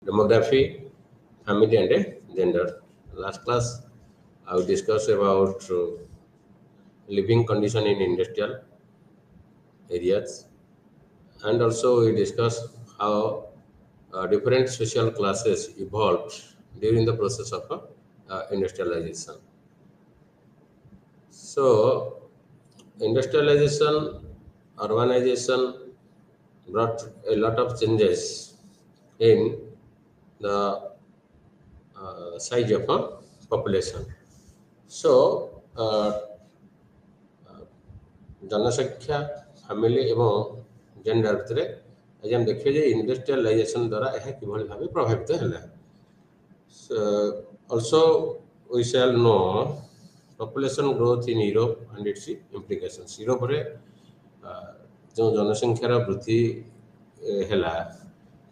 demography, family, and gender. Last class, I will discuss about living condition in industrial areas, and also we discuss how different social classes evolved during the process of industrialization. So, industrialization, urbanization brought a lot of changes in the size of a population. So, जनसंख्या family एवं gender भितर आज हम देखिए जे industrialisation द्वारा यह किभଳି भाবে प्रभावित ହେଲା also we shall know population growth in Europe and its implications. Europe रे जो जनसंख्यार वृद्धि ହେଲା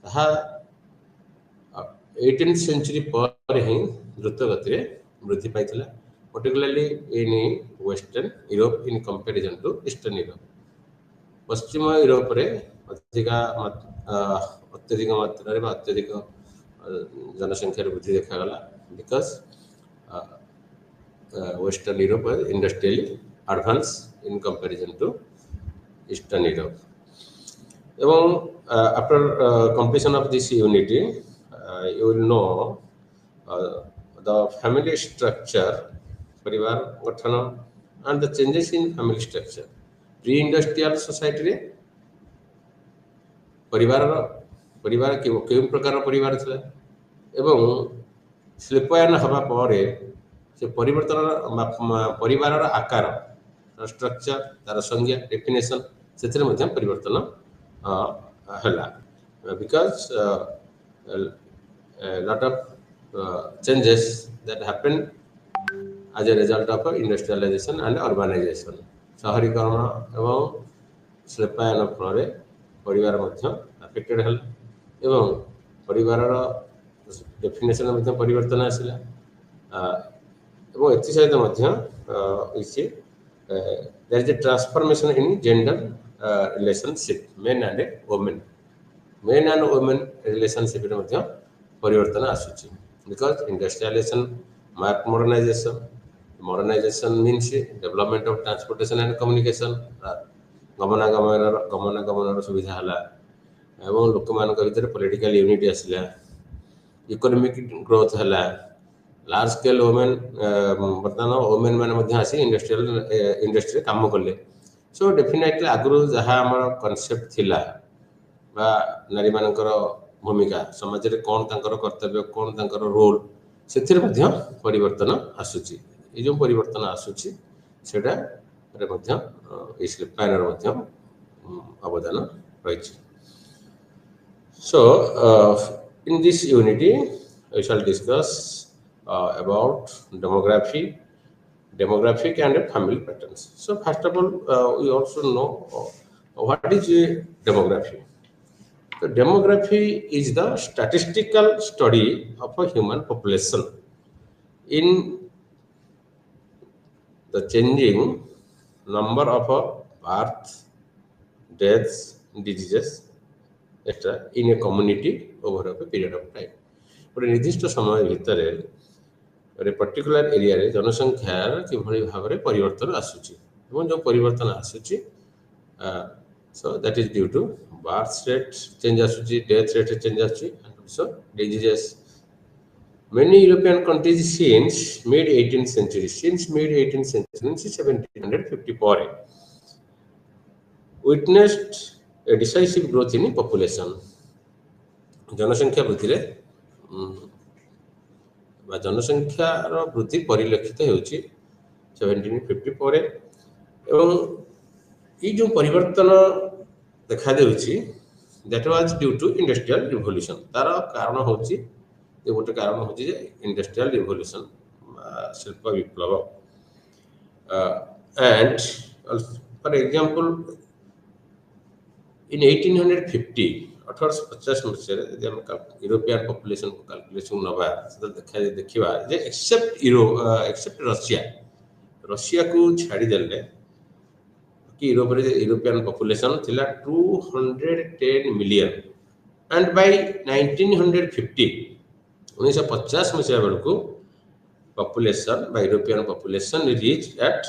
ତାହା 18th century पर ही द्रुत गति रे वृद्धि पाइथिला, particularly in western Europe in comparison to eastern Europe. Paschim Europe रे अत्यधिक मात्रा रे अत्यधिक जनसंख्या वृद्धि देखा गला because western Europe was industrially advanced in comparison to eastern Europe. এবং after completion of this unity, you will know the family structure, परिवार गठन and the changes in family structure. Pre-industrial society रे परिवार केउं प्रकार परिवार थिला एवं शिल्पायन हवा परे से परिवर्तन परिवार आकार स्ट्रक्चर तार संज्ञा डेफिनेशन से मध्य परिवर्तन हला because lot of changes that happened as a result of industrialization and urbanization. शहरीकरण एवं शिल्पायन फल परिवार मध्य अफेक्टेड हल एवं परिवार डेफिनेशन मध्य परिवर्तन आसिला एवं एथि सहित मध्य इसी there is a transformation in gender relationship men and women relationship रे मध्य परिवर्तन आसुची because industrialization mark modernization means development of transportation and communication. गमनागमन सुविधा हला एवं लोक मान भीतर पॉलिटिकल यूनिटी आसिला, इकोनॉमिक ग्रोथ हला, लार्ज स्केल वुमेन वर्तमान वुमेन माने मध्य आसी इंडस्ट्री काम करले. सो डेफिनेटली आगु जहा हमर कांसेप्ट थिला बा नारी मानकर भूमिका समाज रे कोन तांकर कर्तव्य कोन तांकर रोल सेथिर मध्य परिवर्तन आसुची. ए जो परिवर्तन आसुची सेटा रे मध्य इस पैनर मध्य अवदान रहिछि. So in this unity we shall discuss about demographic and family patterns. So first of all we also know what is demography. So demography is the statistical study of a human population in the changing number of birth, deaths, diseases, etc. in a community over a period of time. But निर्दिष्ट समय भितर रे particular area रे जनसंख्यार किभଳି भाबरे परिवर्तन आसुची एवं जो परिवर्तन आसुची so that is due to birth rate change आसुची, death rate change आसुची and also diseases. Many European countries since mid 18th century, since 1754 witnessed a decisive growth in population. जनसंख्या वृद्धि रे जनसंख्यार वृद्धि परिलक्षित होउची 1754 एवं ई जो परिवर्तन देखा देउची that was due to industrial revolution. तार कारण होउची जे गोटे कारण होउची जे इंडस्ट्रियल रिवोल्यूशन शिल्प विप्लव and for example in 1850 1850 मसीह यदि हम यूरोपियन पॉपुलेशन को कैलकुलेशन नबा देखिबा जे एक्सेप्ट रशिया को छाड़ी देले कि यूरोप रे यूरोपियन पॉपुलेशन थिला 210 मिलियन and by 1950 1950 मसीहा बेलू population by European population reached at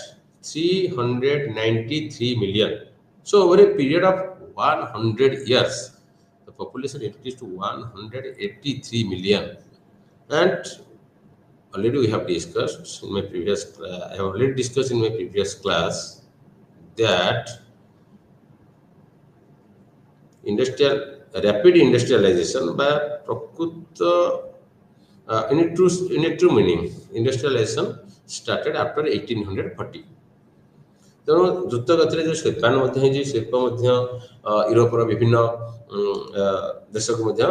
393 million. So over a period of 100 years, the population increased to 183 million. And already we have discussed in my previous I have already discussed in my previous class that industrial rapid industrialization by प्रकृत in a true meaning industrialization started after 1840. ତେଣୁ ଦ୍ରୁତ ଗତିରେ ଯେଉଁ ଶିଳ୍ପାୟନ ମଧ୍ୟ ହେଇଛି ଶିଳ୍ପ ମଧ୍ୟ ୟୁରୋପର ବିଭିନ୍ନ ଦେଶକୁ ମଧ୍ୟ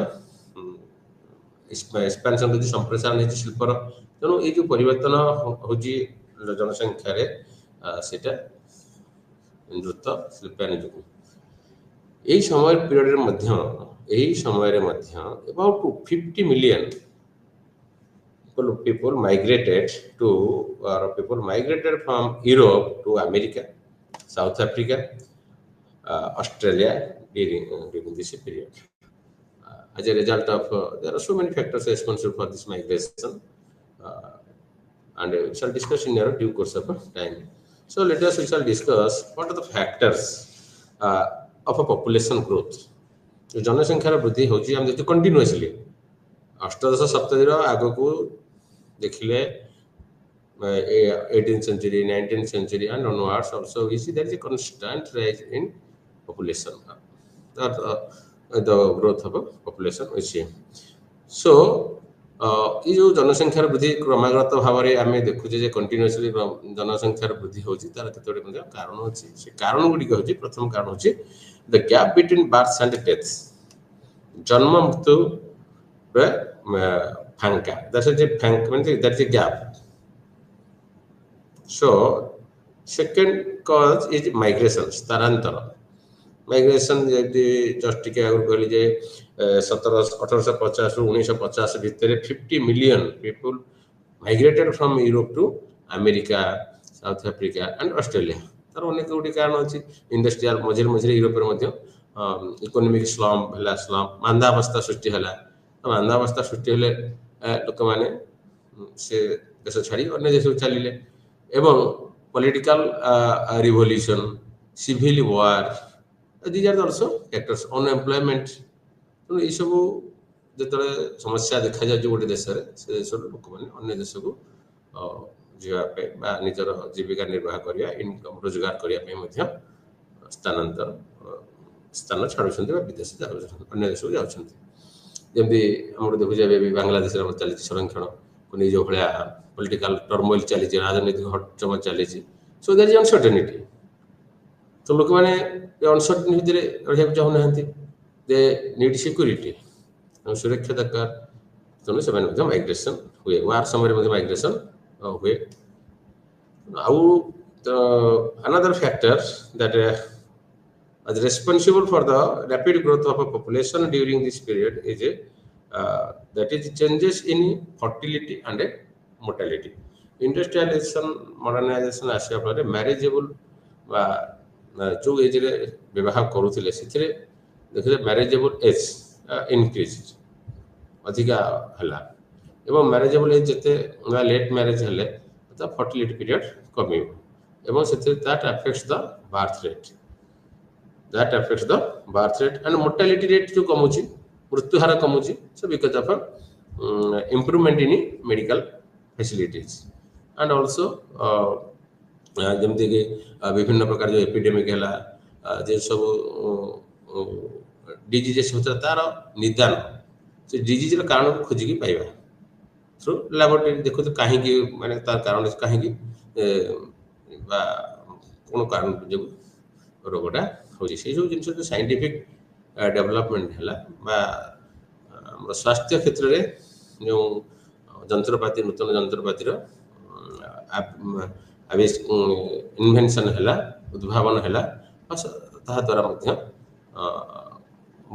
ଏକ୍ସପାନ୍ସନ୍ କରିଛି ସମ୍ପ୍ରସାରଣ ହେଇଛି ଶିଳ୍ପର। ତେଣୁ ଏଇ ଯେଉଁ ପରିବର୍ତ୍ତନ ହେଉଛି ଜନସଂଖ୍ୟାରେ ସେଇଟା ଦ୍ରୁତ ଶିଳ୍ପାୟନ ଯୋଗୁଁ ଏହି ସମୟରେ ମଧ୍ୟ about 50 million people migrated from Europe to America, South Africa, Australia during this period. As a result of there are so many factors responsible for this migration, and we shall discuss in our due course of time. So we shall discuss what are the factors of a population growth. जनसंख्यार वृद्धि होची हम देखते continuously अष्टादश शताब्दी आग को देखिले 18th century 19th century and onwards also we see there is a constant rise in population, the growth of population we see. So ये जो जनसंख्यार वृद्धि क्रमागत भाव में आम देखुचे जे कंटिन्यूअसली जनसंख्यार वृद्धि होची तार केतोडे म्हणजे कारण होची से कारण गुडी होची प्रथम कारण होची the gap between births and deaths, जन्म मृत्यु फांका, that's a gap. So second cause is migration, स्थानांतर migration जस्ट टिके आगु कहली जे 1850 ରୁ 1950 भितर 50 million people migrated from Europe to America, South Africa and Australia. तार अनेक गुडी कारण अछि इंडस्ट्रियल मझिरे यूरोप रे मध्य इकोनॉमिक स्लम हला स्लम मांदावस्था सृष्टि हला मांदावस्था सृष्टि हले लोक माने से देश छाड़ी अन्य देश चलिले एवं political revolution civil war these are also factors unemployment. तो ये सब जतरे समस्या देखा जाय गोटे देश रे से देश लोक माने अन्य देश को जीवापे बा निजर जीविका निर्वाह करिया इनकम रोजगार करिया पे मध्य स्थानांतर स्थान छाड़ुछन्ति बा विदेश अन्य देश को जाउछन्ति। जेमति हमर देखु जाबे बांग्लादेश रे चली संरक्षण को नै जो भलिया पॉलिटिकल टर्मोइल चली राजनीतिक हटचम चली सो देयर इज अनसर्टेनिटी। तो लोक माने अनसर्टेनिटी भितरे रहिया चाहू नाहंती दे नीड सिक्योरिटी सुरक्षा दरकार। तो से माइग्रेशन हुए वार समय माइग्रेशन हुए। Another factor that is responsible for the rapid growth of a population during this period is that is changes in fertility and mortality. Industrialization, modernization आसिया फल मैरिजेबल जो as रे विवाह करूथिले सिथिरे देखले मैरिजेबल एज इंक्रीज अधिका हला एवं marriageable age जते late marriage हले तो फर्टिलिटी पीरियड कमी एवं सेथे that affects the birth rate and mortality rate जो कमुची मृत्यु हार कमुची so because of improvement in medical facilities and also जमते कि विभिन्न प्रकार जो एपिडेमिक हला जे सब डिजीजेस होता तार निदान से डिजीज रो कारण खोजी की पाइबा थ्रू लैबोरेटरी देखो तो कहीं की माने तार कारण कहीं की बा कोन कारण जो रोगटा होजी से जो जिनसे जो साइंटिफिक डेवलपमेंट हला बा हमर स्वास्थ्य क्षेत्र रे जो जंत्रपाती नूतन जंत्रपाती रो इन्वेंशन हला उद्भावन हला ता द्वारा मध्य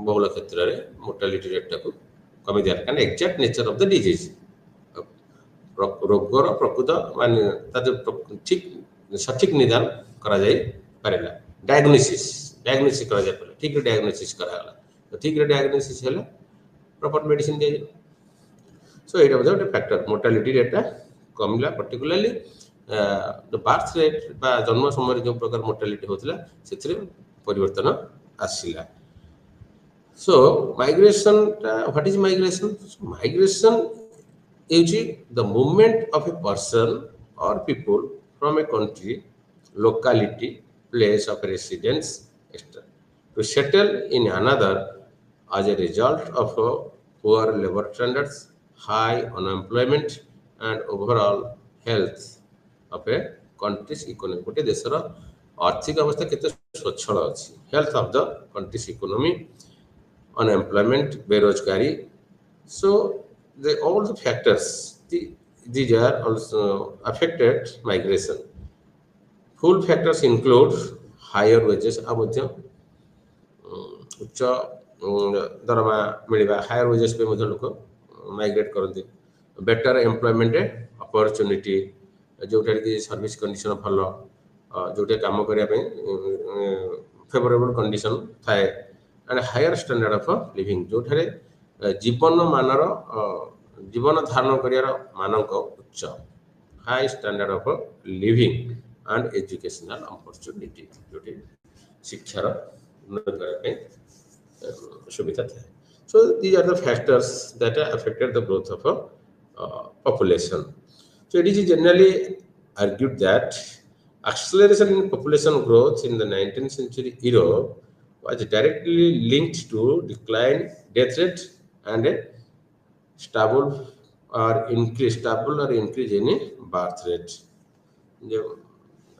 बहुल क्षेत्र रे मोर्टालिटी रेट को कमी दिया कारण exact nature of the disease रोगर प्रकृत माने ठीक सठिक निदान करा जाय पारेला डायग्नोसिस करा जाय पारे ठीक डायग्नोसिस करा गला ठीक डायग्नोसिस है प्रॉपर मेडिसिन दिया जाए सो ये गोटे फैक्टर मोर्टालिटी रेटा कमिला पर्टिकुलाली जो बार्थ रेट बा जन्म समय जो प्रकार मोर्टालिटी होता से परिवर्तन आसला so migration what is migration migration is the movement of a person or people from a country, locality, place of residence, etc. to settle in another as a result of poor labor standards, high unemployment, and overall health of a country's economy. गोटे देशर आर्थिक अवस्था केते स्वच्छल अछि health of the countries economy unemployment बेरोजगारी so all the factors these are also affected migration full factors include higher wages अब उच्च दरमा मिलवा हायर वेजेस पे मध्य लोक माइग्रेट करते बेटर एम्प्लॉयमेंट अपॉर्चुनिटी जोटा कि सर्विस कंडीशन भल जोटा काम करने फेवरेबल कंडीशन थाए and higher standard of living जोठारे जीवन मानर जीवन धारण करियार मानक उच्च high standard of living and educational opportunity जोटी शिक्षार उन्नति करने सुविधा था so these are the factors that affected the growth of population so it is generally argued that acceleration in population growth in the 19th century Europe was directly linked to decline death rate and a stable or increase in birth rate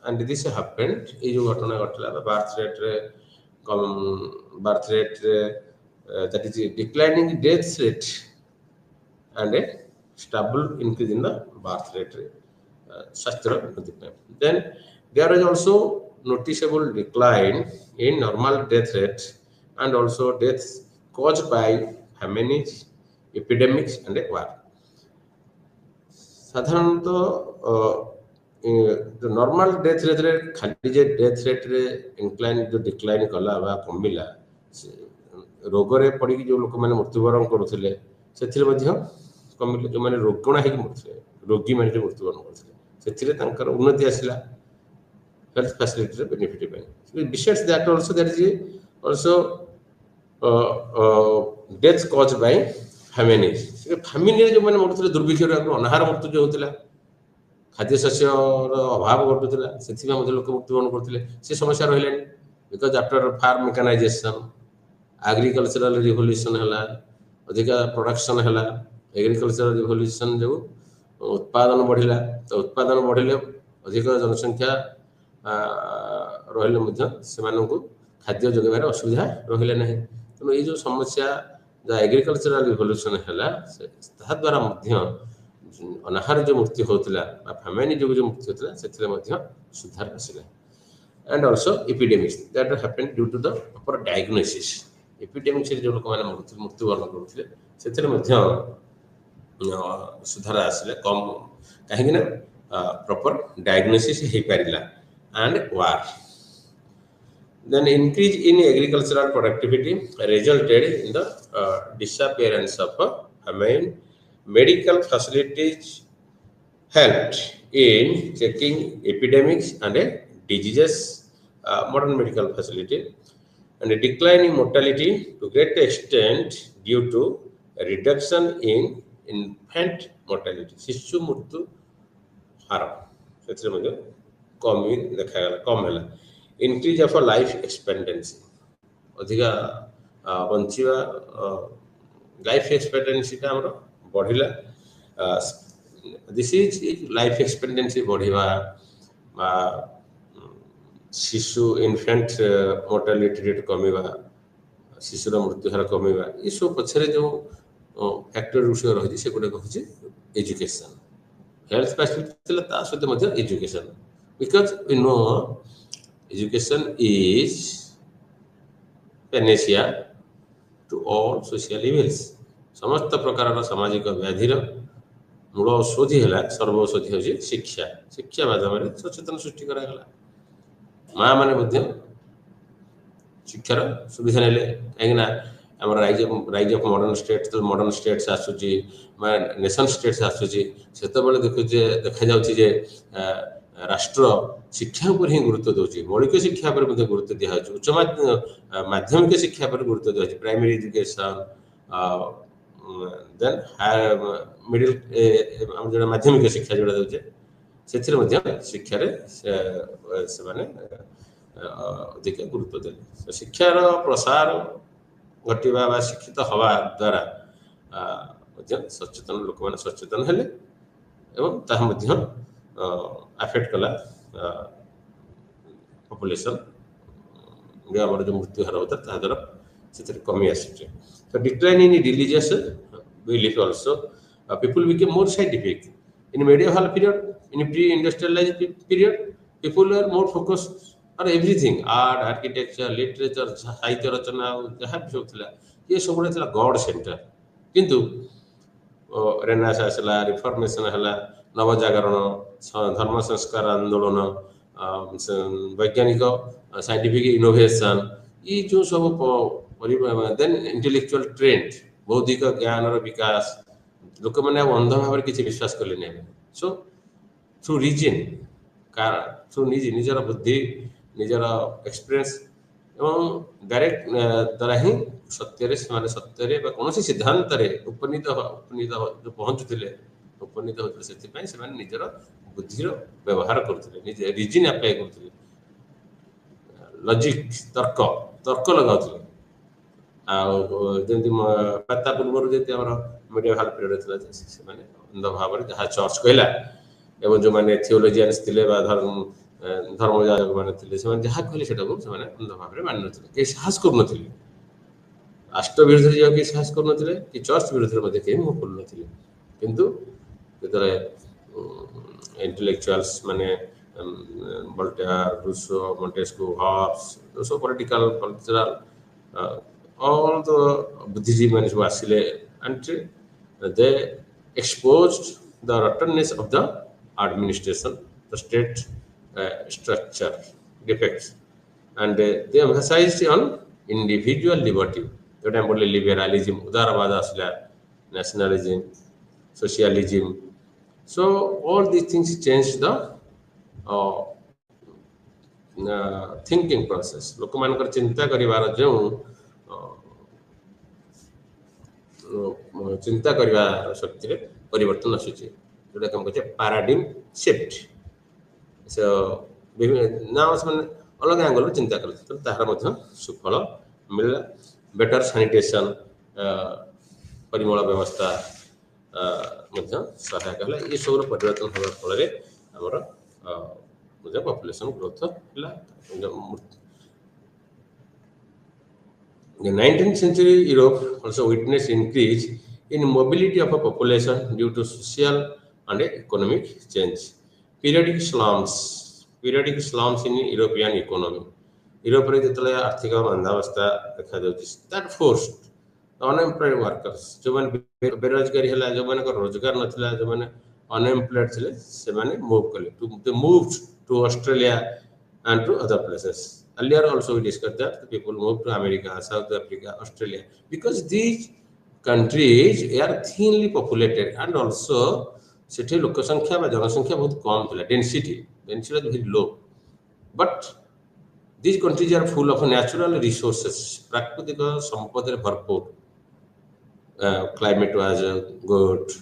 and this happened ये जो घटना घटला birth rate रे birth rate that is declining death rate and a stable increase in the birth rate then there is also noticeable decline in normal death rate and also deaths caused by famines epidemics and a war साधारणतः जो normal death rate रे खाली जे death rate रे incline जो decline कला बा कमिला रोग रे पड़ी जो लोक माने मृत्युवरण करूथिले सेथिरे मध्ये कमिले जो माने रोगणा हे मृत्युले रोगी माने जो मृत्युवरण करूथिले सेथिरे तांकर उन्नति आसिला हेल्थ फैसिलिटी रे बेनिफिट पाए besides that also there is also death caused by famines family रे जो माने मृत्युले दुर्भिक्ष रे अनाहार मृत्यु जो होतिला खाद्य शस्य अभाव घटुला से लोक मृत्युवरण करते से समस्या रहा because after farm mechanisation agricultural revolution है अधिक प्रोडक्शन है एग्रीकल्चरल रिवोल्यूशन जो उत्पादन बढ़ला तो उत्पादन बढ़ले अधिक जनसंख्या रही खाद्य जोगार असुविधा रहा ना तेणु ये जो समस्या एग्रीकल्चरल रिवोल्यूशन है द्वारा अनाहार जो मृत्यु होता फैमिली जो मृत्यु होता से सुधार आसला and also epidemics that happened due to the proper diagnosis epidemics जो लोक मैंने मृत्युवरण करते सुधार आसला कम कहीं प्रॉपर डायग्नोसिस हो पारा and war then increase in agricultural productivity resulted in the disappearance of famine medical facilities helped in checking epidemics and diseases modern medical facility and a decline in mortality to great extent due to a reduction in infant mortality शिशु मृत्यु हार से कम देखा कम है increase of life expectancy अधिका बंचिवा life expectancy टा हमर बढ़िला this is life expectancy बढ़िवा शिशु इन्फेंट मोर्टालिटी रेट कमिवा शिशुर मृत्यु हार कमिवा ये सब पछरे जो फैक्टर विषय रही से गुटे कहूँ एजुकेशन हेल्थ फैसिलिटी ता सहित मध्य education because we know education is panacea to all social evils समस्त प्रकार सामाजिक व्याधिर मूल औषधि है सर्वौषधि हूँ शिक्षा शिक्षा माध्यम सचेतन सृष्टि करागला माँ मैंने शिक्षार सुविधा ने कहीं ଆମର rise of modern states modern states ଆସୁଛି ନେସନ୍ ଷ୍ଟେଟ୍ସ ଆସୁଛି ସେତେବେଳେ ଦେଖାଯାଉଛି ଯେ ରାଷ୍ଟ୍ର ଶିକ୍ଷା ଉପରେ ହିଁ ଗୁରୁତ୍ୱ ଦେଉଛି ମୌଳିକ ଶିକ୍ଷା ଉପରେ ମଧ୍ୟ ଗୁରୁତ୍ୱ ଦିଆହେଉଛି ଉଚ୍ଚ ମାଧ୍ୟମିକ ଶିକ୍ଷା ଉପରେ ଗୁରୁତ୍ୱ ଦିଆହେଉଛି ପ୍ରାଇମେରୀ ଏଜୁକେସନ୍ ଦେନ୍ ମିଡିଲ ଆମର ଯେଉଁଟା ମାଧ୍ୟମିକ ଶିକ୍ଷା ଯେଉଁଟା ଦେଉଛେ ସେଥିରେ ମଧ୍ୟ ଶିକ୍ଷାରେ ସେମାନେ ଅଧିକ ଗୁରୁତ୍ୱ ଦେଲେ ଶିକ୍ଷାର ପ୍ରସାର ଘଟିବା ବା ଶିକ୍ଷିତ ହେବା ଦ୍ୱାରା ମଧ୍ୟ ସଚେତନ ଲୋକମାନେ ସଚେତନ ହେଲେ ଏବଂ ତାହା ମଧ୍ୟ ଆଫେକ୍ଟ କଲା ପପୁଲେସନ୍ ଆମର ଯେଉଁ ମୃତ୍ୟୁ ହାର ହେଉଥିଲା ତାହା ଦ୍ୱାରା ସେଥିରେ କମି ଆସୁଛି ତ decline in religious belief also people become more scientific in medieval period in pre-industrialized period people were more focused on everything art architecture literature साहित्य रचना जहाँ भी सब थिला ये सब गुड़ा थिला गॉड सेंटर किंतु रेनेसांस हला रिफॉर्मेशन हला नव जागरण धर्म संस्कार आंदोलन वैज्ञानिक साइंटिफिक इनोवेशन ये जो सब देन इंटेलेक्चुअल ट्रेंड बौद्धिक ज्ञान विकास लोक मैंने अंध भाव किसी विश्वास कले सो थ्रू रिजन थ्रू निजर बुद्धि निजर एक्सपीरियंस एवं डायरेक्ट द्वारा ही सत्य सत्य कौन सिद्धांत उपनीत जो पहुँचुले उपनीत होते से निजर बुद्धि व्यवहार करते रिजन आप्लाय करते लॉजिक तर्क तर्क लगाते जमी ता पूर्व जमी आम मिडियाल पीरियड थी अंध भाव जहाँ चर्च कहला एवं जो मैंने थियोलोजियंस थे धर्म मैंने जहाँ कहले से अंध भाव मानि ना कहीं साहस कर राष्ट्र विरुद्ध जाओ कि साहस कर कि चर्च विरुद्ध कहीं मुँह खोल किंतु जो इंटेलेक्चुअल्स माने वोल्टेयर रूसो मोंटेस्क्यू हॉब्स सब political cultural all the buddhism man who asile and they exposed the rottenness of the administration the state structure defects and they emphasized on individual liberty that am bolle liberalism udarwad asla nationalism socialism so all these things changed the thinking process lok mankar chinta karibar jo चिंता करने शक्ति में परिवर्तन आसूची जोटा कम कहते paradigm shift ना अलग angle चिंता कले तो तार सुफल मिलला बेटर सैनिटेशन परिमल व्यवस्था सहायक है ये सब परिवर्तन होगा फल आमर पॉपुलेशन ग्रोथ है The 19th century Europe also witnessed increase in mobility of a population due to social and economic change. Periodic slums in European economy. Europe रे जतले आर्थिक मंदावस्था देखा जाउछि that forced unemployed workers जो माने बेरोजगारी हला जो माने को रोजगार नथिला जो माने unemployed थिले से माने मूव करले they moved to Australia and to other places. Earlier also we discussed that the people moved to America, South Africa, Australia because these countries are thinly populated and also सेठी लोक संख्या बा जनसंख्या बहुत कम थिला density was very low but these countries are full of natural resources प्राकृतिक संपद रे भरपूर climate was good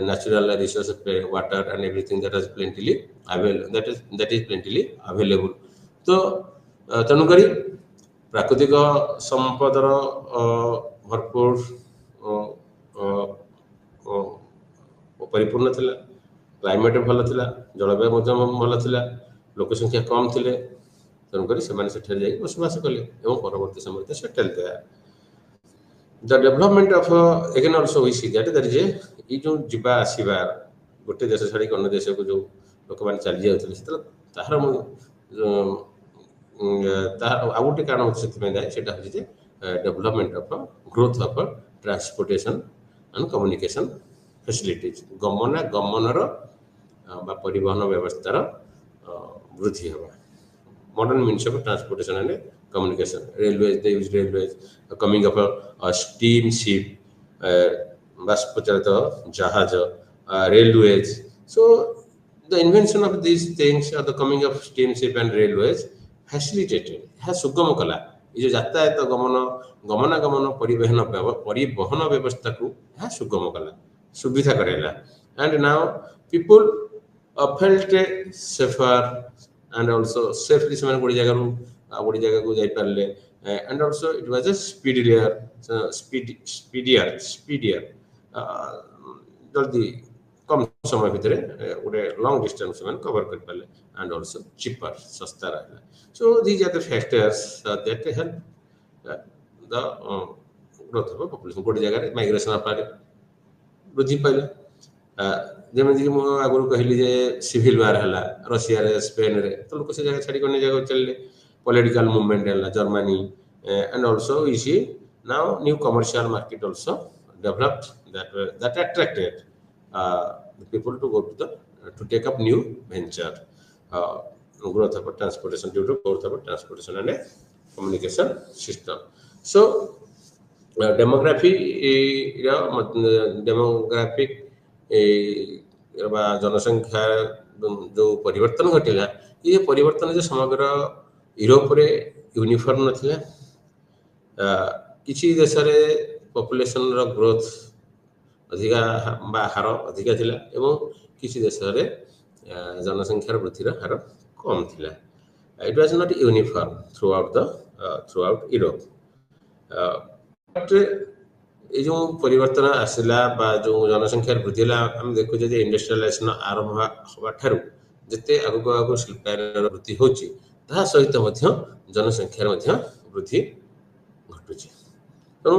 natural resources water and everything that is plentifully available that is plentifully available तो तेणुक प्राकृतिक संपदर भरपूर परिपूर्ण थिला क्लाइमेट भल थिला जलवायु भल थिला लोक संख्या कम थिले तेणुक से बसवास कले और परवर्ती समय सेटल थे the development of again also we see that is ये जो जीवा आसीबा गोटे देश छाड़ी अन्य देश को जो लोक माने चली जाउथले सेतल ताहार आ गोटे कारण से development of growth of transportation and communication facilities गमनर परिवहन व्यवस्थार वृद्धि होगा modern means of transportation and communication. Railways, they use railways, coming of a steamship, Baspacharata, Jahaja, railways. So the invention of these things or the coming of steamship and railways facilitated, has sugam kala. ये जो यातायात गमन गमनागमन परिवहन व्यवस्था को यहाँ सुगम कला सुविधा करेला and now people felt safer and also safely ସେମାନେ ଗୋଟେ ଜାଗାରୁ ଆଉ ଗୋଟେ ଜାଗାକୁ ଯାଇ ପାରିଲେ and also it was a speedier ଜଲ୍ଦି कम समय भितर गोटे लॉन्ग डिस्टेंस ସେମାନେ कवर कर पाले and also cheaper सस्ता रहला so these are the factors that help the growth of population गोटे जगह माइग्रेशन ऑफ वृद्धि पाइला जेमति कि मो आगुर कहली जे सिविल वार हला रशिया रे स्पेन रे तो लोक से जगह छाड़ी कोने जगह चलले पॉलिटिकल मूवमेंट हला Germany and also we see now new commercial market also developed that attracted the people to go to take up new venture growth of transportation due to growth of transportation and communication system so demographic जनसंख्या जो परिवर्तन घटिला ये परिवर्तन जो समग्र Europe रे uniform नथिला किछि देश रे पॉपुलेशन रो ग्रोथ अधिका बा हार अधिका थिला एवं किछि देश रे जनसंख्या रो वृद्धि रो हार कम थिला it was not uniform through out Europe ये जो परिवर्तन आसला बा जो जनसंख्या वृद्धि ला हम देखु जे इंडस्ट्रियलाइजेशन आरंभ होबा ठारू जते आगो आगो शिल्पायन वृद्धि होची ता सहित मध्य जनसंख्या मध्य वृद्धि घटुची तो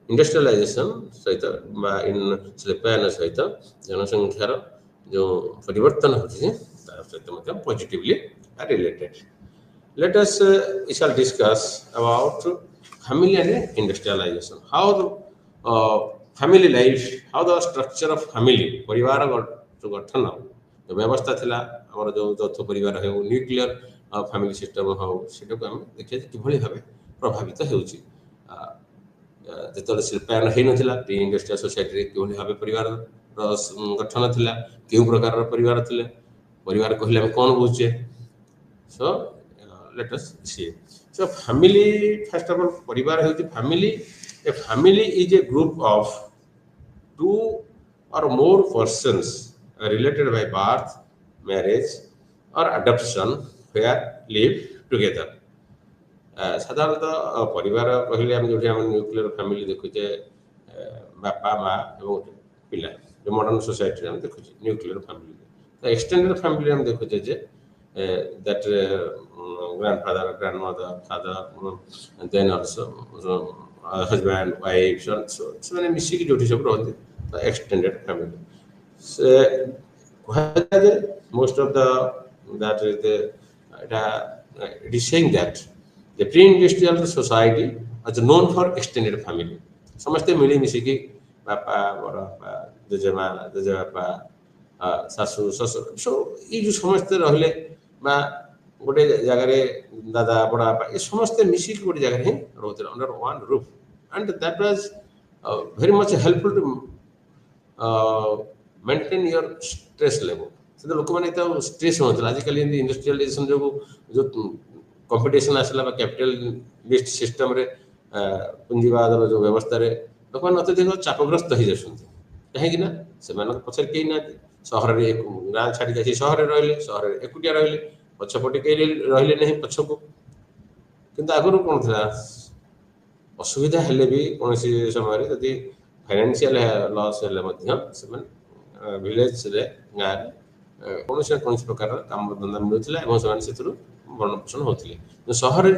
इंडस्ट्रियलाइजेशन सहित बा इन शिल्पायन सहित जनसंख्या जो परिवर्तन होची ता सहित मध्य positively related let us we shall discuss about family and industrialization how the family life how the structure of family परिवार जो गठन जो व्यवस्था थिला हमर जो चौथ परिवार है न्यूक्लियर फैमिली सिस्टम हो सेटा को हम देखिए कि भली भाबे प्रभावित हेउची जेतले शिल्पायन हे नथिला प्री इंडस्ट्रियल सोसाइटी रे कि भली भाबे परिवार गठन थिला केउ प्रकार परिवार थिले परिवार कहले हम कोन बुझे so let us see so family first of all परिवार हेउची family a family is a group of two or more persons related by birth marriage or adoption where live together साधारणतः परिवार कहले हम जोठी हम न्यूक्लियर फैमिली देखुचे बापा मां एवं पिला जो मॉडर्न सोसाइटी हम देखुचे न्यूक्लियर फैमिली तो एक्सटेंडेड फैमिली हम देखुचे जे that grandfather grandmother father and then also husband wife so many missing duty सब रहते the extended family so most of the that is the it is saying that the pre-industrial society is known for extended family समझते मिली मिसी की पापा बड़ा पापा जजेमा जजेबापा सासू ससुर so ये जो समझते रहले बा गोटे जगह रे दादा बड़ा पापा ये समझते मिसी की गोटे जगह रे रहते under one roof and that was very much helpful to maintain your stress level so लोक माने तो स्ट्रेस होतला आजकल इंडस्ट्रियलाइजेशन जो कंपटीशन आसला बा कैपिटलिस्ट सिस्टम रे पूंजीवाद जो व्यवस्था रे लोक माने अत्यधिक चापग्रस्त हो जासुंती काहे कि ना से माने पछर केई ना शहर रे गां छाडी के शहर रे रहले शहर रे एकुटिया रहले पछपटी के रहले नहीं पछको किंतु आगुर कोन था असुविधा हेले भी कोनसी समय रे यदि फाइनेंशियल लॉस हेले मध्य से विलेज रे गां कोनसी प्रकार काम धंदा मिलुतला एवं से सेतु भरण पोषण होतले तो शहर रे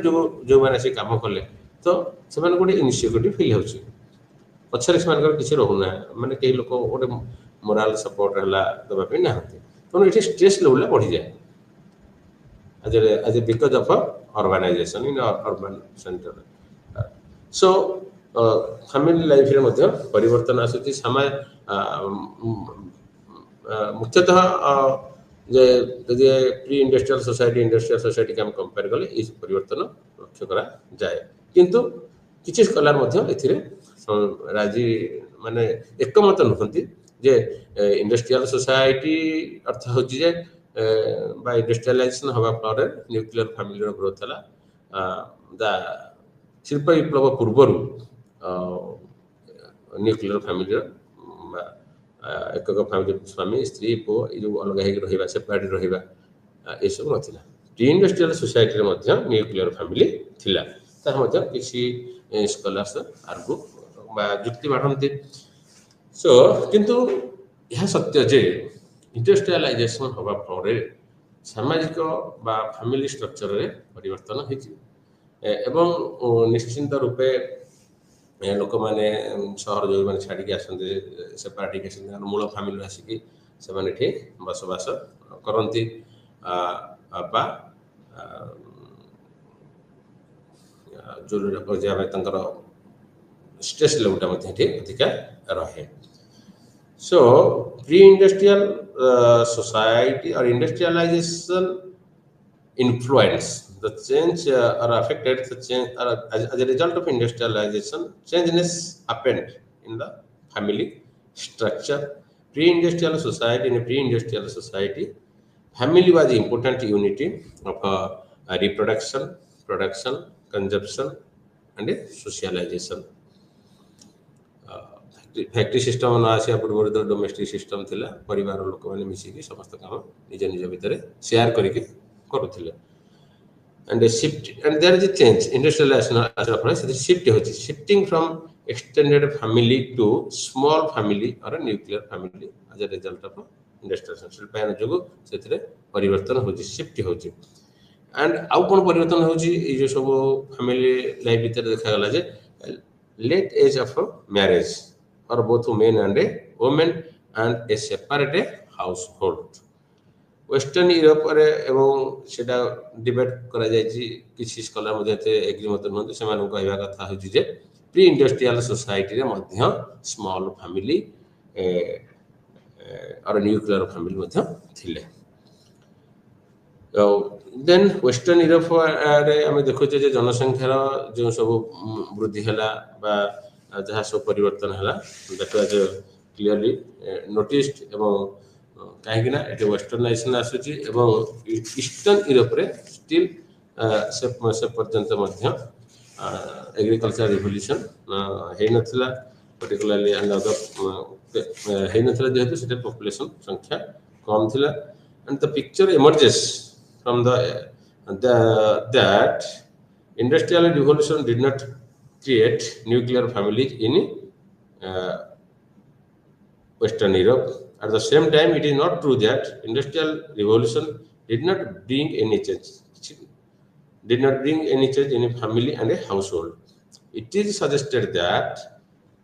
जो माने से काम करले तो से माने गोटे इनिशिएटिव फील होची पछरे से मानकर किछि रहउना माने केही लोक गोटे मोरल सपोर्ट हला दबा पे ना होते तो इट स्ट्रेस लेवल बढ़ी जाए as a because of urbanization in urban center so family life रे मध्ये परिवर्तन आसुची समय मुख्यतः जे यदि प्री इंडस्ट्रियल सोसाइटी के हम कंपेयर कले ये परिवर्तन लक्ष्य करा जाए किंतु किछि स्कॉलर मध्य एथिरे राजी माने एकमत नुहंती जे इंडस्ट्रियल सोसाइटी अर्थ होची जे बा इंडस्ट्रियलाइजेशन हवा फଳରେ न्यूक्लियर फैमिली रो ग्रोथ हला दा शिल्प विप्लव पूर्वरु न्यूक्लियर फैमिली एकक फैमिली स्वामी स्त्री पो ये जो अलग है रहिबा सेपरेट रहिबा ए सब नथिला प्री इंडस्ट्रियल सोसाइटी रे मध्य न्यूक्लियर फैमिली थिला तार मध्य किसी स्कॉलर्स आर्गु बा जुक्ति बाढंती सो किंतु यह सत्य जे इंडस्ट्रियलाइजेशन हवा फଳରେ सामाजिक बा फैमिली स्ट्रक्चर रे परिवर्तन होइछि एवं निश्चिंत रूपे लोक मैंने सहर जो मैंने छाड़ी आसते सेपारेट आसते मूल फैमिली आसिकी से बसवास करती बा जो स्ट्रेस लेवलटा अधिका रहे सो प्री इंडस्ट्रियल सोसाइटी और industrialisation influence the change or affected the change or as a result of industrialization changes happened in the family structure pre-industrial society in a pre-industrial society family was important unity of reproduction production consumption and socialization factory system न आसिया पूर्व तो domestic system थिला परिवार लोक माने मिसिकी समस्त काम निज निज भितर शेयर करके करूथिले and a shift and there is a change industrialization as a shift होची shifting from extended family to small family or a nuclear family as a result of industrialization Shilpayan जोगु सेथिरे परिवर्तन होची शिफ्ट होची एंड आउ कोन परिवर्तन होची ए जो सब फैमिली लाइफ भीतर देखा गला जे लेट एज ऑफ मैरिज और both men and a woman and a separate household western Europe रे एवं सेटा डिबेट करा जायछि किछि स्कॉलर मध्ये एग्री मत नहु से मानु कहबा कथा होछि जे प्री इंडस्ट्रियल सोसाइटी रे मध्ये स्मॉल फैमिली और न्यूक्लियर फैमिली मध्ये थिले देन वेस्टर्न यूरोप रे हम देखु जे जनसंख्या जो सब वृद्धि हला बा जहा सब परिवर्तन हला दैट वाज क्लियरली नोटिस्ड एवं कहीं ये वेस्टर्नाइजेशन आसूची एवं ईस्टर्न यूरोप रे स्टिल से पर्यंत एग्रीकल्चर रिवोल्यूशन है नथिला पर्टिकुलरली एंड अदर है नथिला जेहेतु सेटा पॉपुलेशन संख्या कम थिला and the picture emerges from the that industrial revolution did not create nuclear families in Western Europe. At the same time, it is not true that industrial revolution did not bring any change in a family and a household. It is suggested that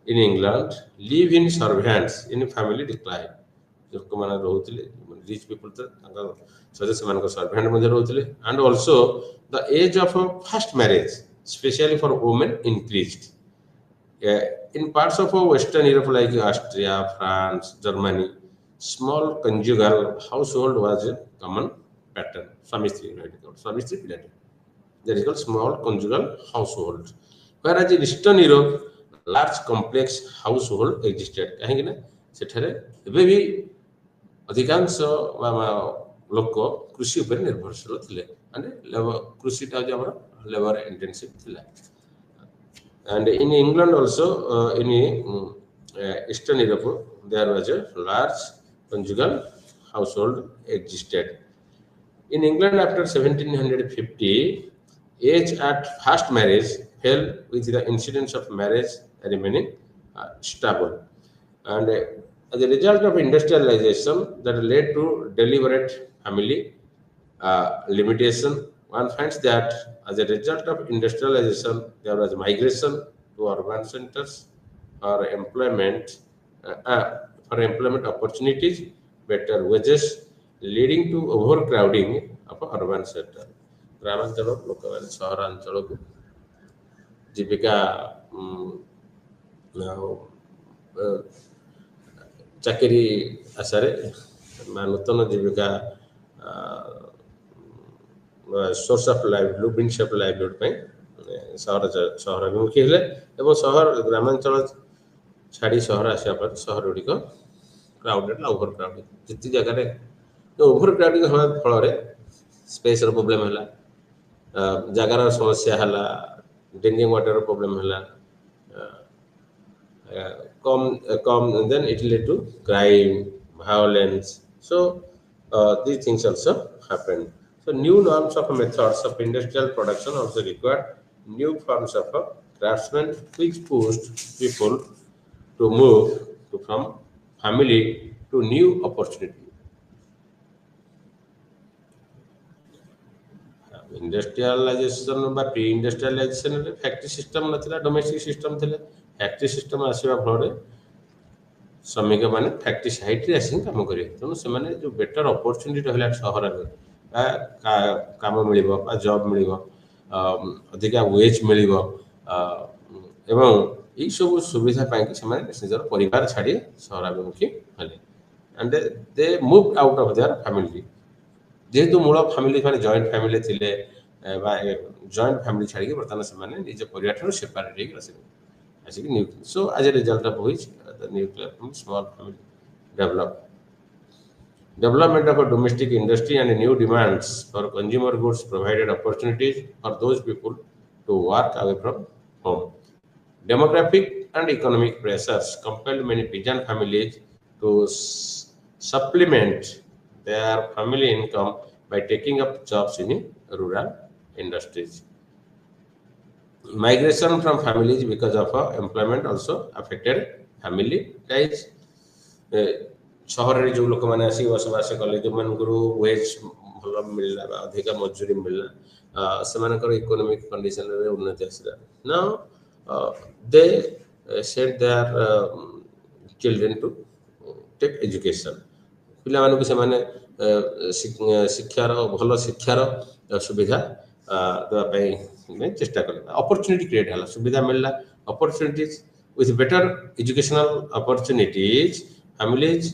in England, live-in servants in a family decline. Rich people servant and also the age of first marriage, especially for women, increased. In parts of Western Europe like Austria, France, Germany, small conjugal household was a common pattern. Swami-Stri, that is called small conjugal household. Whereas in Eastern Europe, large complex household existed. कहीं ना सेठरे एबे भी अधिकांश लोक कृषि उपर निर्भरशील थिले माने कृषिटा जो हमर लेबर इंटेंसिव थिला and in England also in Eastern Europe there was a large conjugal household existed. In England after 1750 age at first marriage fell with the incidence of marriage remaining stable and as a result of industrialization that led to deliberate family limitation. One finds that as a result of industrialization, there was migration to urban centers for employment opportunities, better wages, leading to overcrowding of urban sector. ग्रामांचल लोक सहरांचल को जीविका चाकरी आशारे नूतन जीविका source of livelihood means of livelihood पे सहर अभिमुखी हेले एवं सहर ग्रामांचल छाड़ी सहर आसिया पर सहर गुड़िक क्राउडेड ओभर क्राउडेड जितनी जगह ओभर क्राउडिंग होगा फल स्पेस प्रोब्लेम है जगार समस्या है ड्रिंकिंग वाटर प्रोब्लेम है come and then it lead to crime, violence. So these things also happen. So new norms of methods of industrial production also require new forms of craftsmen which pushed people to move from family to new opportunity. Industrialization pre industrialization factory system ना domestic system थे factory system आसवा फल श्रमिक मैंने factory site आसिक कम करेंगे तेणु से जो बेटर अपॉर्चुनिटी रहा सहर कम मिल जॉब मिल अधिका वेज मिल यही सब सुविधा पाई निजर परिवार छाड़ी सहराभिमुखी हेले and they move out of their family जेहेतु मूल फैमिली माने जॉइंट फैमिली थिले जॉइंट फैमिली छाड़ी बर्तमान से निज परिवार सेपरेट आसिक new so as a result of which the nuclear family small family development of a domestic industry and new demands for consumer goods provided opportunities for those people to work away from home. Demographic and economic pressures compelled many peasant families to supplement their family income by taking up jobs in rural industries. Migration from families because of employment also affected family ties. सहर रे जो लोक मैंने आसिक बसवास कले जो मन veg भल मिलला अधिक मजूरी मिलला से इकोनॉमिक कंडीशन रे उन्नति आसला now they send their children to take education पिला मानक से माने शिक्षार भल शिक्षार सुविधा देवा पई चेष्टा कले अपॉर्चुनिटी क्रिएट हला सुविधा मिलला opportunities with better educational opportunities families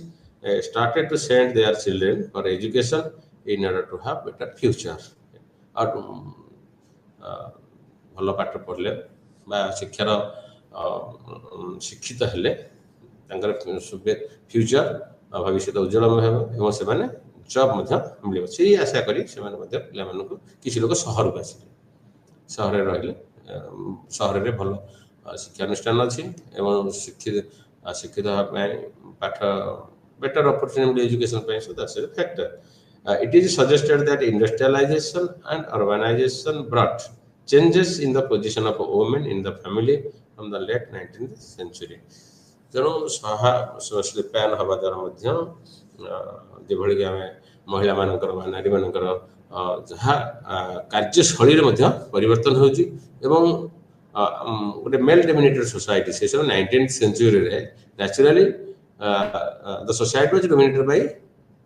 started to send their children for education in order to have better future और भल पाठ पढ़ले शिक्षार शिक्षित हेले फ्यूचर भविष्य उज्जवलमय हो से जॉब मिल से आशा करी पे किसी लोग सहर को आसिले सहर रही सहर में भल शिक्षानुष्ठान अच्छी शिक्षित शिक्षित पाठ better opportunity education ପାଇଁ so that's a factor. It is suggested that industrialization and urbanization brought changes in the position of women in the family from the late 19th century. ତେଣୁ ଶିଳ୍ପାୟନ ହେବା ଦ୍ୱାରା ମଧ୍ୟ ଯେଭଳି ଆମେ ମହିଳାମାନଙ୍କର ବା ନାରୀମାନଙ୍କର ଯାହା କାର୍ଯ୍ୟଶୈଳୀରେ ମଧ୍ୟ ପରିବର୍ତ୍ତନ ହେଉଛି ଏବଂ ଗୋଟେ ମେଲ୍ ଡୋମିନେଟେଡ୍ ସୋସାଇଟି ସେସବୁ 19th centuryରେ naturally the society was dominated by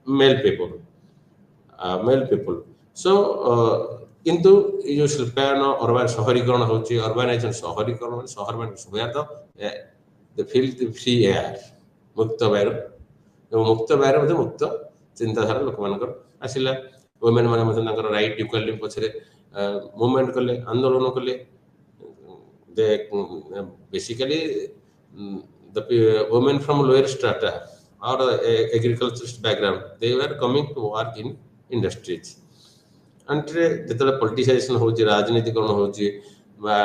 male people so किंतु ये जो शिल्पायन अर्बन शहरीकरण होची अर्बानाइजेशन शहरीकरण शहर में सुविधा तो the feel the free air मुक्त वायु मुक्त चिंताधारा लोक मानकर आसिला वुमेन माने मतलब तांकर राइट इक्वालिटी पछरे मूवमेंट कले आंदोलन कले they basically the women from lower strata or agriculturist background they were coming to work in industries and जेतले politicization होची राजनीतिकरण होची बा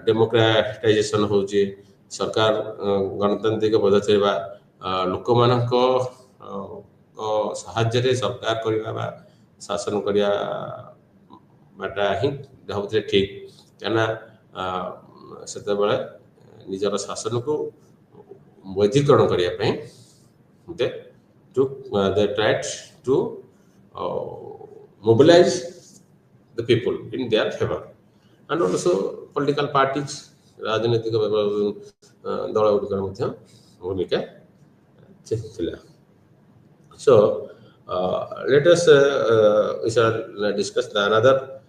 डेमोक्रेटाइजेशन होची सरकार गणतांत्रिक पद्धति बा लोक मानक सहाय्य रे सरकार करिबा बा शासन करिया बाटा ही होते ठीक काना सेते बेले निजर शासन को वैधिकरण करने they tried to mobilize the people in their favor and also political parties राजनीतिक दल गुड़िकर भूमिका थिला so let us we shall discuss the another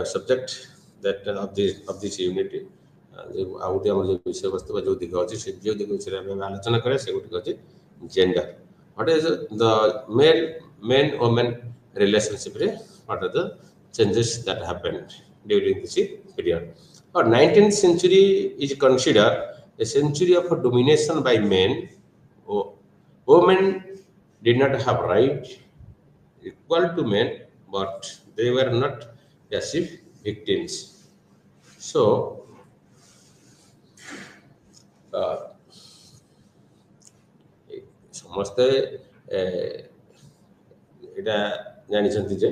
subject that of this unity आउटे हमर जो विषय वस्तु जो दिग अछि से जो दिग विषय में आलोचना करे से गुटी अछि gender What is the male men women relationship? What are the changes that happened during this period? Or 19th century is considered a century of domination by men. Women did not have right equal to men, but they were not passive victims. So, ସମସ୍ତେ ଏଇଟା ଜାଣିଛନ୍ତି ଯେ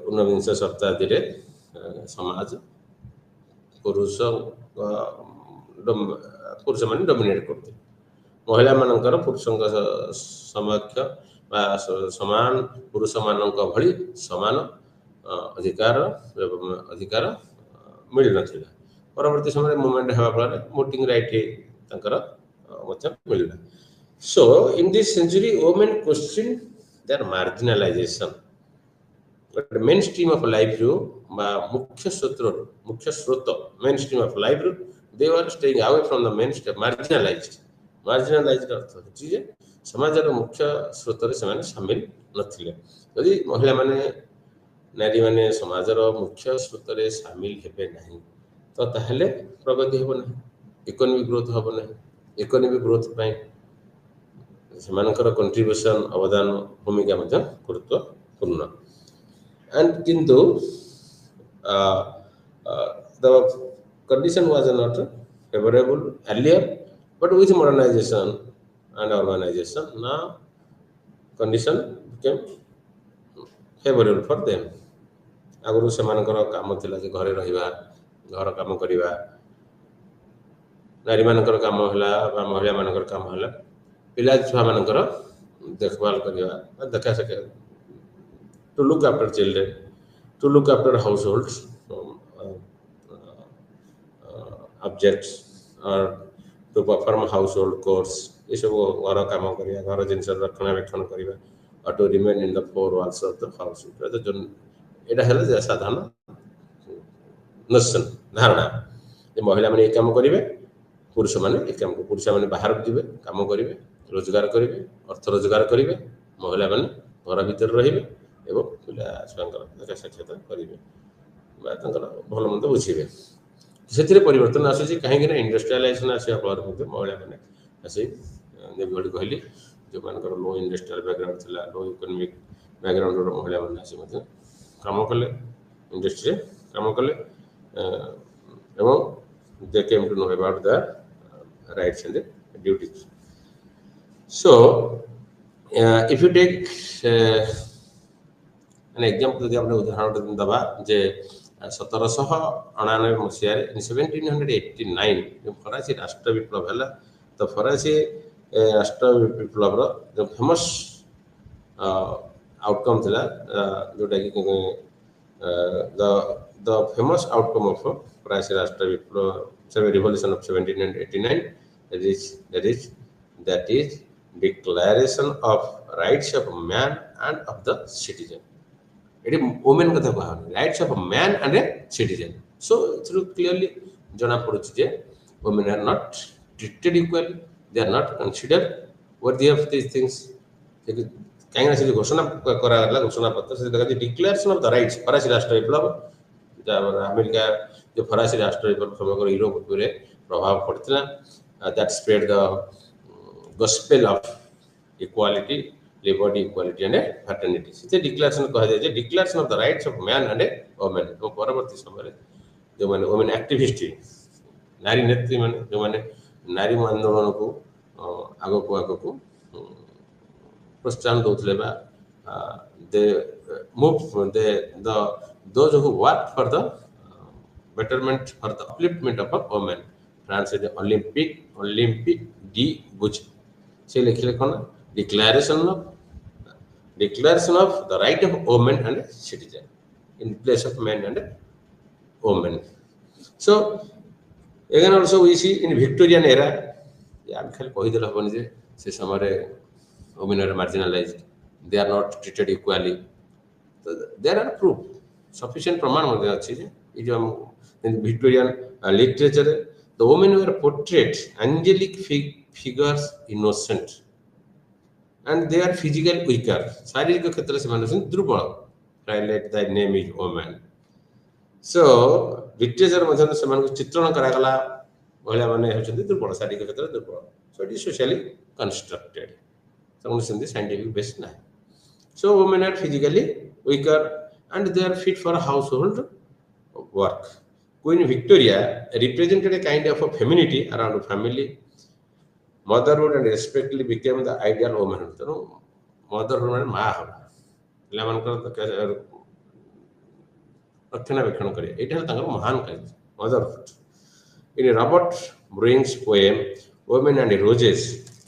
ଊନବିଂଶ ଶତାବ୍ଦୀରେ ସମାଜ ପୁରୁଷ ପୁରୁଷମାନେ dominate କରୁଥିଲେ। ମହିଳାମାନଙ୍କର ପୁରୁଷଙ୍କ ସମକ୍ଷ ବା ସମାନ ପୁରୁଷମାନଙ୍କ ଭଳି ସମାନ ଅଧିକାର ମିଳିନଥିଲା। ପରବର୍ତ୍ତୀ ସମୟରେ ମୁଭମେଣ୍ଟ ହେବା ଫଳରେ ଭୋଟିଂ ରାଇଟ୍ ତାଙ୍କର ମଧ୍ୟ ମିଳିଲା। So in this century, women question their marginalization. But the mainstream of life मुख्य स्रोत mainstream of life they were staying away from the mainstream, marginalized अर्थ होची जे समाजर मुख्य स्रोत रे सेमाने शामिल नथिले। यदि महिला माने नारी माने समाजर मुख्य स्रोत रे शामिल हेबे नहीं तो ताहले प्रगति हेबो नहीं, इकोनॉमिक ग्रोथ हेबो नहीं। इकोनॉमिक ग्रोथ पय सेमानकर कंट्रीब्यूशन अवदान भूमिका ମଧ୍ୟ गुरुत्वपूर्ण। And किंतु the condition was not favorable earlier, but with modernization and urbanization now condition became favorable for them. आगुरु सेमानकर काम थिला जे घरे रहिबा, घर काम करिबा, नारी मानकर काम होला बा महिला मानकर काम होला, पिला छुआ मानकर देखभाल करिबा, देखा सके to look after children, to look after households objects or to perform household chores, ये सब घर काम करिया, घर जिनस रक्षणाबेक्षण करिबा, or to remain in the four walls of the house. तो जो एटा हेला जे साधारण नसन धारणा जे महिला माने एक काम करिवे, पुरुष माने एक काम, पुरुष माने बाहर जिवे, काम करिवे, रोजगार करिवे, अर्थ रोजगार करिवे, महिला माने घर भीतर रहिबे एवं पिला छुआंकर देखा साक्षात करिवे बा तंकर भलो मंद बुझिबे। ସେଥିରେ ପରିବର୍ତ୍ତନ ଆସୁଛି କାହିଁକି ନା ଇଣ୍ଡଷ୍ଟ୍ରିଆଲାଇଜେସନ ଆସିବା ଫଳରେ ମଧ୍ୟ ମହିଳାମାନେ ଆସି ଯେଭଳି କହିଲି ଯେଉଁମାନଙ୍କର ଲୋ ଇଣ୍ଡଷ୍ଟ୍ରିଆଲ ବ୍ୟାକଗ୍ରାଉଣ୍ଡ ଥିଲା, ଲୋ ଇକୋନୋମିକ ବ୍ୟାକଗ୍ରାଉଣ୍ଡର ମହିଳାମାନେ ଆସି ମଧ୍ୟ କାମ କଲେ, ଇଣ୍ଡଷ୍ଟ୍ରିରେ କାମ କଲେ ଏବଂ they came to know about the rights and the duties. So if you take an example, ଯଦି આપણે ଉଦାହରଣ ଦେବା ଯେ 1799 ମସିହାରେ 1789 ଫରାସୀ ରାଷ୍ଟ୍ର ବିପ୍ଳବ ହେଲା ତ ଫରାସୀ ରାଷ୍ଟ୍ର ବିପ୍ଳବର ଯେଉଁ ଫେମସ୍ ଆଉଟକମ୍ ଥିଲା ଯେଉଁଟା କି the famous outcome of ଫରାସୀ ରାଷ୍ଟ୍ର ବିପ୍ଳବ revolution of 1789 that is declaration of rights of man and of the citizen. It women कथा कहा rights of a man and a citizen. So through clearly jana पड़ुछि J women are not treated equally, they are not considered worthy of these things. कहीं ना से घोषणा करा गला घोषणा पत्र से देखा डिक्लेरेशन ऑफ द राइट्स फरासी राष्ट्र विप्लव अमेरिका जो फरासी राष्ट्र विप्लव समग्र यूरोप पूरे प्रभाव पड़ता that spread the gospel of equality, liberty, equality and fraternity. से डिक्लेरेशन कहा जाए जे declaration of the rights of man and women. तो परवर्ती समय जो माने वुमेन एक्टिविस्ट नारी नेत्री माने जो माने नारी आंदोलन को आगो को प्रोत्साहन दौले बा they move the those who work for the betterment for the upliftment of a woman. France से ओलंपिक डी बुच से लिखले कोन declaration of the right of women and citizen in place of men and women. So again also we see in Victorian era हम खाली कहि देला होबनी जे से समय women are marginalized, they are not treated equally. So there are proof sufficient प्रमाण मध्ये अछि जे ई जो in Victorian literature the women were portrayed angelic figures, innocent and they are physically weaker. शारीरिक क्षेत्र से मानुषन दुर्बल. Highlight the name is woman. So literature मध्यम से मानुष चित्रण करागला महिला माने होचंदी दुर्बल शारीरिक क्षेत्र दुर्बल. So it is socially constructed. So the scientific base ना. So women are physically weaker and they are fit for household work. Queen Victoria represented a kind of a femininity around family. Motherhood and respectively became the ideal woman. So motherhood ମାନେ ମା ହବା ପିଲାମାନଙ୍କର ରକ୍ଷଣାବେକ୍ଷଣ କରିବା ଏଇଟା ହେଲା ତାଙ୍କର ମହାନ କାର୍ଯ୍ୟ motherhood. In Robert Brownings's poem Women and Roses,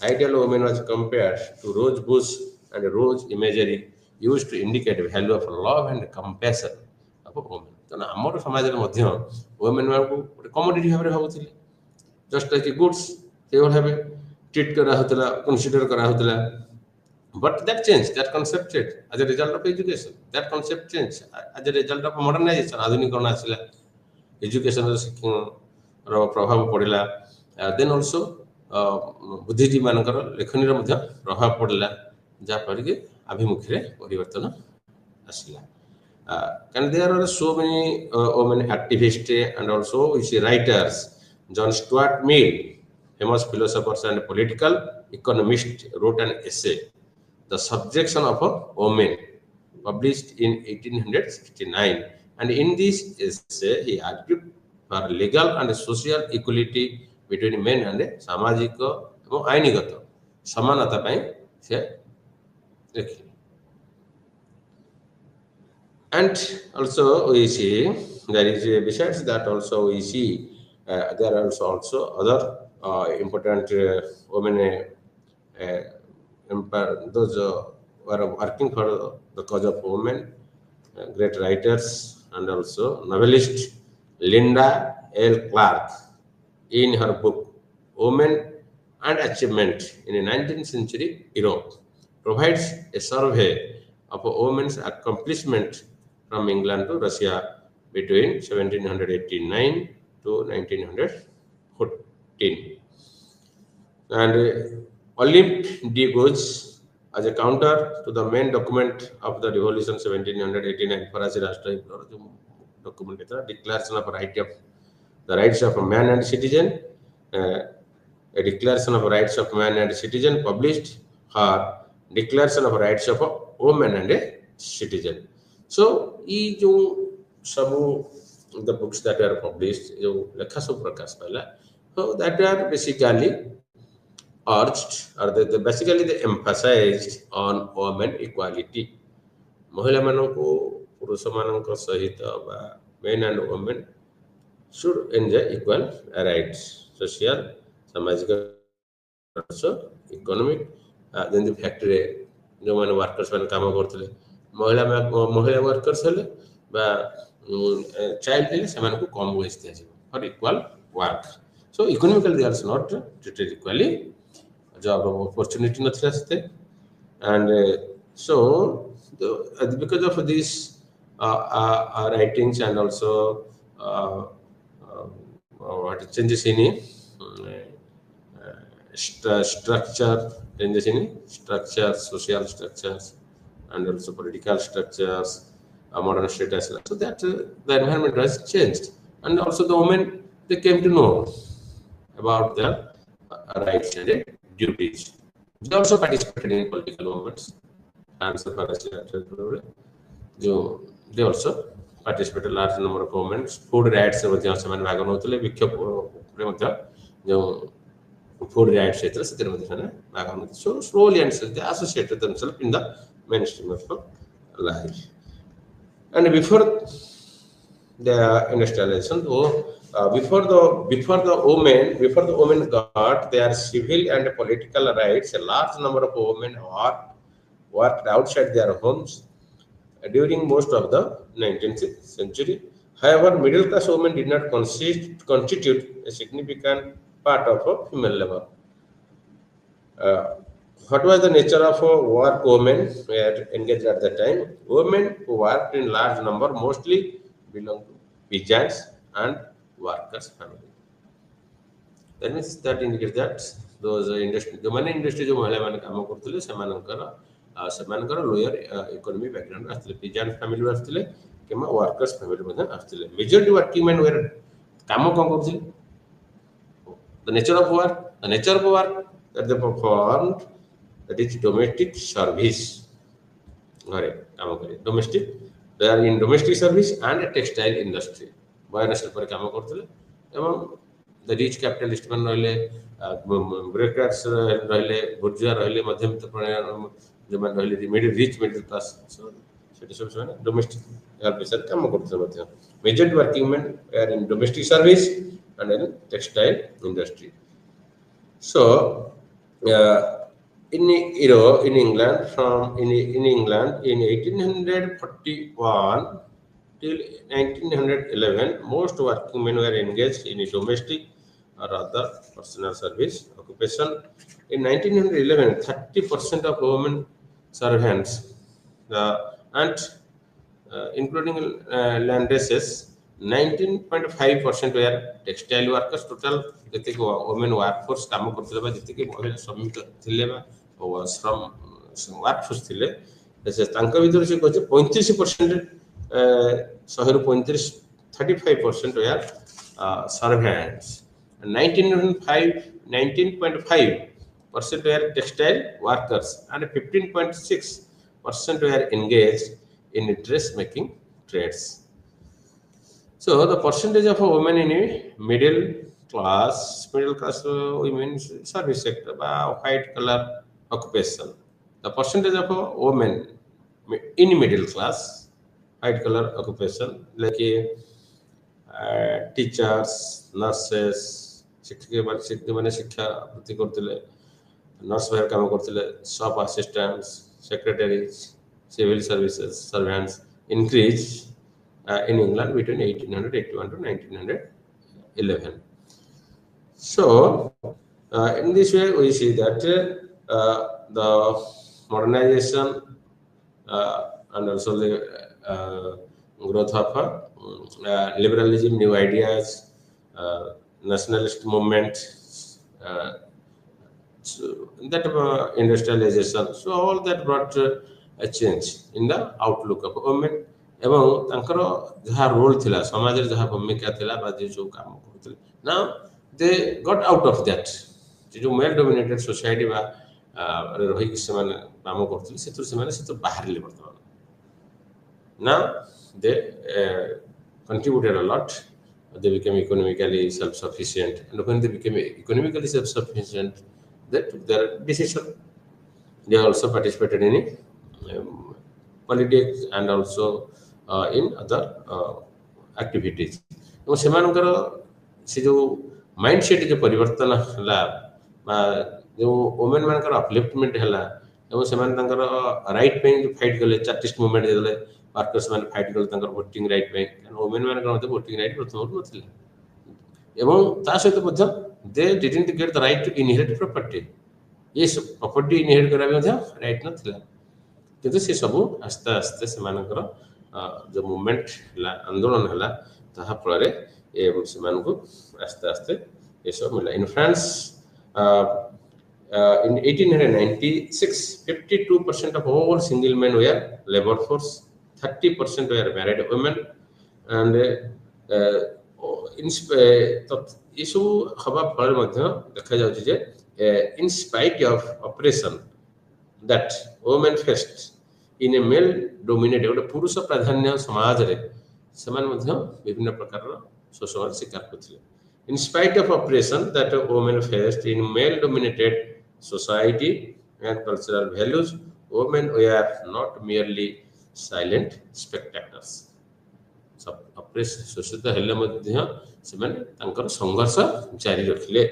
ideal woman was compared to rose bush and rose imagery used to indicate value of love and compassion of a woman. ତେଣୁ ଆମର ସମାଜରେ ମଧ୍ୟ women ମାନଙ୍କୁ ଗୋଟେ କମୋଡିଟି ଭାବରେ ଭାବୁଥିଲେ just like goods ସେଇଭଳି ଭାବେ ଟ୍ରିଟ୍ କରାହେଉଥିଲା କନସିଡର କରାହେଉଥିଲା. But that changed, that concept changed as a result of education. That concept changed as a result of modernization. ଆଧୁନିକରଣ ଆସିଲା, ଏଜୁକେସନର ଶିକ୍ଷାର ପ୍ରଭାବ ପଡ଼ିଲା. ଦେନ୍ ଅଲସୋ ବୁଦ୍ଧିଜୀବୀ ମାନଙ୍କର ଲେଖନୀର ମଧ୍ୟ ପ୍ରଭାବ ପଡ଼ିଲା, ଯାହାଫଳରେ କି ଆଭିମୁଖ୍ୟରେ ପରିବର୍ତ୍ତନ ଆସିଲା. And there are so many women activists and also we see writers. John Stuart Mill, famous philosophers and political economist, wrote an essay, The Subjection of a Woman, published in 1869. And in this essay, he argued for legal and social equality between men and ସାମାଜିକ ଏବଂ ଆଇନଗତ ସମାନତା ପାଇଁ ସେ ଲେଖିଲେ. And also we see there is besides that also we see there are also other important women those who are working for the cause of women, great writers and also novelist Linda L. Clark in her book Women and Achievement in a 19th Century Europe provides a survey of a woman's accomplishment from England to Russia between 1789 to 1914. And Olympe de Gouges, as a counter to the main document of the Revolution 1789, Farasi Rashtra document, Declaration of the Rights of Man and Citizen, a Declaration of Rights of Man and Citizen, published her Declaration of Rights of a Woman and a Citizen. So, these some the books that are published, lekha sab prakash paila, so that are basically urged or basically they emphasized on women equality. महिला ମାନଙ୍କୁ पुरुष ମାନଙ୍କ ସହିତ ବା men and women should enjoy equal rights, social, ସାମାଜିକ, economic. ଯେମିତି ଫ୍ୟାକ୍ଟ୍ରିରେ ଯେଉଁମାନେ ୱାର୍କର୍ସ ମାନେ କାମ କରୁଥିଲେ ମହିଳା ୱାର୍କର୍ସ ହେଲେ ବା ଚାଇଲ୍ଡ ହେଲେ ସେମାନଙ୍କୁ କମ୍ ୱେଜ୍ ଦିଆଯିବ for equal work. So economically they are not treated equally, job opportunity ନଥିଲା ସେତେ. And so because of these writings and also what changes in structure, changes in structure, social structures and also political structures, modern status. So that the environment has changed, and also the women, they came to know about their rights and duties. They also participated in political movements. They also participated large number of movements. Food rights ସେମାନେ ଭାଗ ନେଉଥିଲେ, ବିକ୍ଷୋଭରେ ମଧ୍ୟ ଯେଉଁ food rights କ୍ଷେତ୍ର ସେଥିରେ ମଧ୍ୟ ସେମାନେ ଭାଗ ନେଉଥିଲେ. So slowly and slowly they associated themselves in the mainstream of life. And before the industrialization, before the women got their civil and political rights, a large number of women worked outside their homes during most of the 19th century. However, middle class women did not constitute a significant part of female labor. What was the nature of work women were engaged at the time? Women who worked in large number mostly belonged to peasants and workers' family. That means that indicates that those industry जो माने industry जो महिला माने काम करथले सेमानकर lower economy background आस्थिले पिजन फैमिली आस्थिले केमा वर्कर्स फैमिली मध्ये आस्थिले मेजॉरिटी वर्किंग मैन वेर काम कोन करथले the nature of work that they performed, that is domestic service घरे काम करे domestic they are in domestic service and textile industry बयानशील पर काम करथले एवं the rich capitalist man रहले bureaucrats रहले बुर्जुआ रहले मध्यम जो मान रहले middle class so सेट सब से domestic service काम करथले मध्य major working men are in domestic service and in textile industry. So in England in England in 1841 till 1911 most working men were engaged in a domestic or other personal service occupation. In 1911 30% of women servants and including landresses 19.5% were textile workers total जति को women workforce काम करथले बा जति के महिला श्रमिक थिले बा श्रम वर्कफोर्स थिले से तांका भीतर से कहचे 35% 35% were servants 19.5% were textile workers and 15.6% were engaged in dress making trades. So the percentage of women in a middle class women service sector by white collar occupation. The percentage of women in middle class white collar occupation like teachers, nurses, शिक्षक माने शिक्षा वृत्ति करथिले nurse भाई काम करथिले shop assistants secretaries civil services servants increase in England between 1881 to 1911. So, in this way, we see that the modernization and also the growth of liberalism, new ideas, nationalist movement, so that industrialization, so all that brought a change in the outlook of women. एवं तांकर जहा role थिला समाज रे जहा भूमिका थिला बा जे जो काम करथले now they got out of that जो मेल डोमिनेटेड सोसाइटी बा रही कि समान काम करथले से तो बाहर ले वर्तमान now they contributed a lot they became economically self sufficient and when they became economically self sufficient that took their decision they also participated in politics and also in other activities तो सेमानकर से जो mindset जो परिवर्तन हला जो women मानकर upliftment हला एवं सेमान तांकर राइट पे जो फाइट गले चार्टिस्ट मूवमेंट देले वर्कर्स मान फाइट गले तांकर वोटिंग राइट पे वुमेन मानकर मते वोटिंग राइट प्रथम नथिला एवं ता सहित मध्य they didn't get the right to inherit property ये प्रॉपर्टी इनहेरिट करा मध्य राइट नथिला किंतु से सब आस्ते आस्ते सेमानकर जो मूवमेंट हला आंदोलन हला ताहा फल रे ए सेमान को आस्ते आस्ते ये सब मिला in France in 1896 52% of all single men were labor force 30% were married women and ये सब हवा फल मध्य देखा जाउछि जे in spite of oppression that women faced in a male dominated पुरुष प्राधान्य समाज रे समान मध्य विभिन्न प्रकार शोषण शिकार करथिले in spite of oppression that women faced in male dominated society and cultural values women were not merely silent spectators सब oppress शोषित हेले मध्य समान तांकर संघर्ष जारी रखिले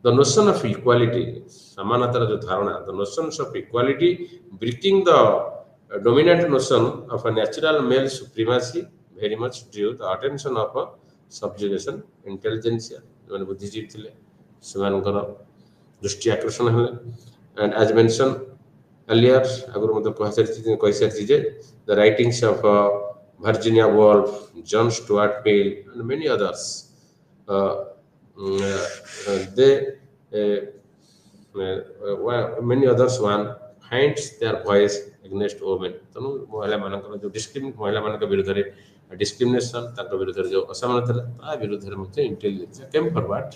the notion of equality समानतार जो धारणा the notions of equality breaking the dominant notion of a natural male supremacy very much drew the attention of a subjugation intelligentsia माने बुद्धिजीवी थिले समानकर दृष्टि आकर्षण है and as mentioned earlier अगर मतलब कह सकती जे the writings of Virginia Woolf John Stuart Mill and many others they many others one finds their voice against women ତେଣୁ ମହିଳାମାନଙ୍କର ଯେଉଁ ମହିଳାମାନଙ୍କ ବିରୁଦ୍ଧରେ ଡିସ୍କ୍ରିମିନେସନ୍ ତାଙ୍କ ବିରୁଦ୍ଧରେ ଯେଉଁ ଅସମାନତା ତା ବିରୁଦ୍ଧରେ ମଧ୍ୟ ଇଣ୍ଟେଲିଜେନ୍ସ କେମ୍ ଫରୱାର୍ଡ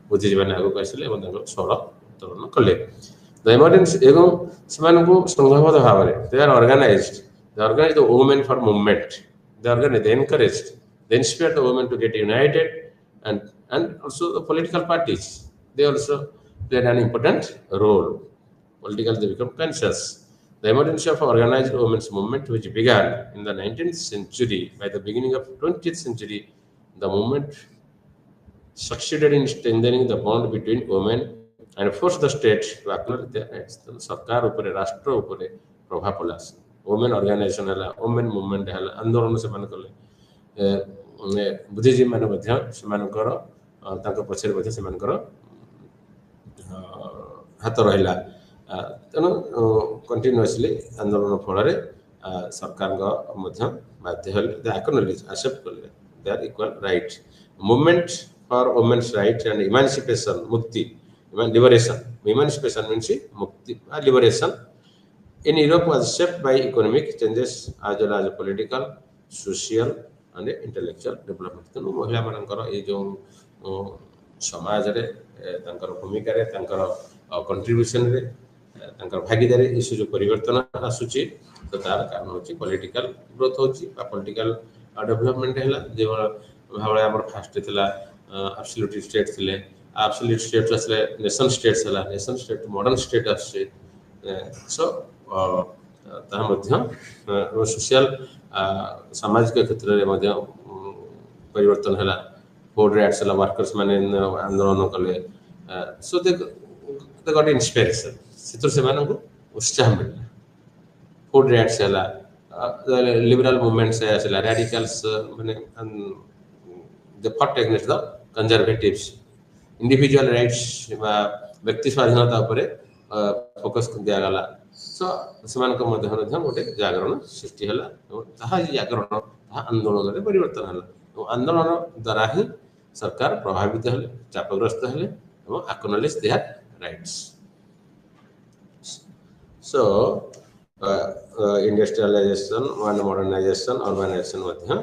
ବୁଦ୍ଧିଜୀବୀମାନେ ଆଗକୁ ଆସିଲେ ଏବଂ ତାଙ୍କର ସ୍ୱର ଉତ୍ତୋଳନ କଲେ ଦ ଏମର୍ଜେନ୍ସ ଏବଂ ସେମାନଙ୍କୁ ସଂଘବଦ୍ଧ ଭାବରେ they are organised they organise the women for movement they organise they encouraged they inspired the women to get united and also the political parties they also played an important role politically they become conscious the emergence of organized women's movement which began in the 19th century by the beginning of 20th century the movement succeeded in strengthening the bond between women and forced the state to acknowledge their rights सरकार ऊपर राष्ट्र ऊपर प्रभाव पड़ा women organization है women movement है आंदोलन से मान कले बुद्धिजीवी मान ମଧ୍ୟ ସେମାନଙ୍କର ତାଙ୍କ ପଛରେ ମଧ୍ୟ ସେମାନଙ୍କର ହାତ ରହିଲା ତେଣୁ କଣ୍ଟିନ୍ୟୁଅସଲି ଆନ୍ଦୋଳନ ଫଳରେ ସରକାରଙ୍କ ମଧ୍ୟ ବାଧ୍ୟ ହେଲେ ଦେ ଆକ୍ନୋଲେଜ୍ ଆକ୍ସେପ୍ଟ କଲେ their equal right movement for women's right and emancipation ମୁକ୍ତି liberation emancipation means mukti liberation in Europe was shaped by economic changes as well as political social and intellectual development ତେଣୁ ମହିଳାମାନଙ୍କର ଏଇ ଯେଉଁ ସମାଜରେ ତାଙ୍କର ଭୂମିକାରେ ତାଙ୍କର କଣ୍ଟ୍ରିବ୍ୟୁସନରେ ତାଙ୍କର ଭାଗିଦାରୀ ଏସବୁ ଯେଉଁ ପରିବର୍ତ୍ତନ ଆସୁଛି ତ ତାର କାରଣ ହେଉଛି ପଲିଟିକାଲ ଗ୍ରୋଥ ହେଉଛି ବା ପଲିଟିକାଲ ଡେଭଲପମେଣ୍ଟ ହେଲା ଯେଭଳି ଭାବରେ ଆମର ଫାଷ୍ଟ ଥିଲା ଆବସଲ୍ୟୁଟ ଷ୍ଟେଟ୍ ଥିଲେ absolute state asle nation states hela nation state modern state asche so ता मध्य सोशल सामाजिक क्षेत्र रे मध्य परिवर्तन हला फूड राइट्स हला वर्कर्स माने आंदोलन कले सो दे गॉट इंस्पिरेशन सितर से मानन को उत्साह मिलला फूड राइट्स हला लिबरल मूवमेंट्स हला रेडिकल्स माने they fought against the conservatives individual rights बा व्यक्ति स्वाधीनता ऊपर फोकस दिया गला सो सेमानक मध्य गोटे जागरण सृष्टि हला ताहा जागरण ताहा आंदोलन रे परिवर्तन हला आंदोलन द्वारा ही सरकार प्रभावित हले चापग्रस्त हले और acknowledge their rights so industrialisation one modernisation urbanisation मध्य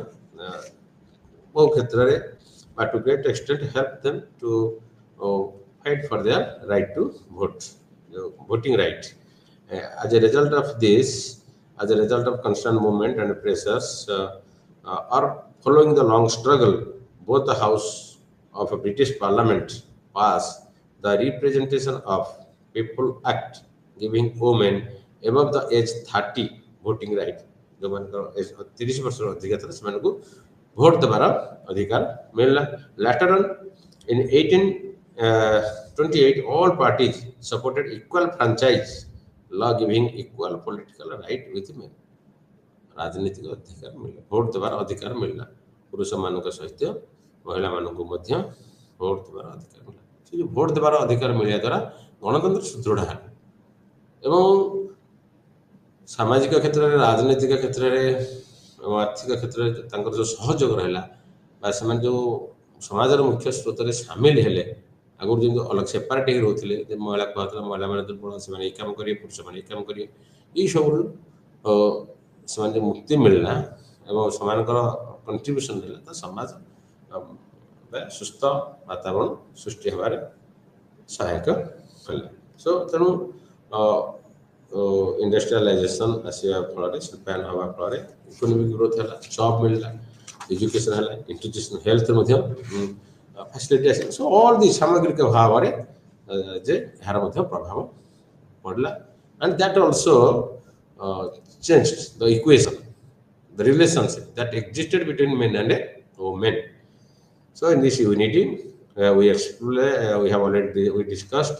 बहु क्षेत्र रे but to great extent help them to fight for their right to vote, voting right. As a result of this, as a result of constant movement and pressures, or following the long struggle, both the House of a British Parliament passed the Representation of People Act, giving women above the age 30 voting right. जो मान 30 वर्ष अधिक था सेमान को vote देवार अधिकार मिलला later on in 1828 all parties supported equal franchise law giving equal political right with men राजनीतिक अधिकार मिलला भोट देवार अधिकार मिलला पुरुष मानक सहित महिला मानक मध्य भोट देवार अधिकार मिलला से भोट देवार अधिकार मिलिया द्वारा गणतंत्र सुदृढ़ है एवं सामाजिक क्षेत्र रे राजनीतिक क्षेत्र रे आर्थिक क्षेत्र में जो सहयोग रहा जो समाज मुख्य स्रोत में सामिल हेले आगुर जो अलग सेपरेट हो रोते महिला कहता महिला मैंने दुर्बल से काम करेंगे पुरुष मैंने काम करेंगे ये सब से मुक्ति मिलना और सेमानकर कंट्रीब्यूशन मिलला तो समाज सुस्थ वातावरण सृष्टि होबार सहायक होला सो तेणु इंडस्ट्रियलाइजेशन आसिया फल शिल्पायन हवा फल इकोनॉमिक ग्रोथ है जॉब मिलला एजुकेशन है इंटीग्रेशन हेल्थ फैसिलिटी आस सो ऑल दी सामग्रिक भाव में जे यार प्रभाव पड़ला and that also changed the equation the relationship that existed between men and women so in this unity we have already we discussed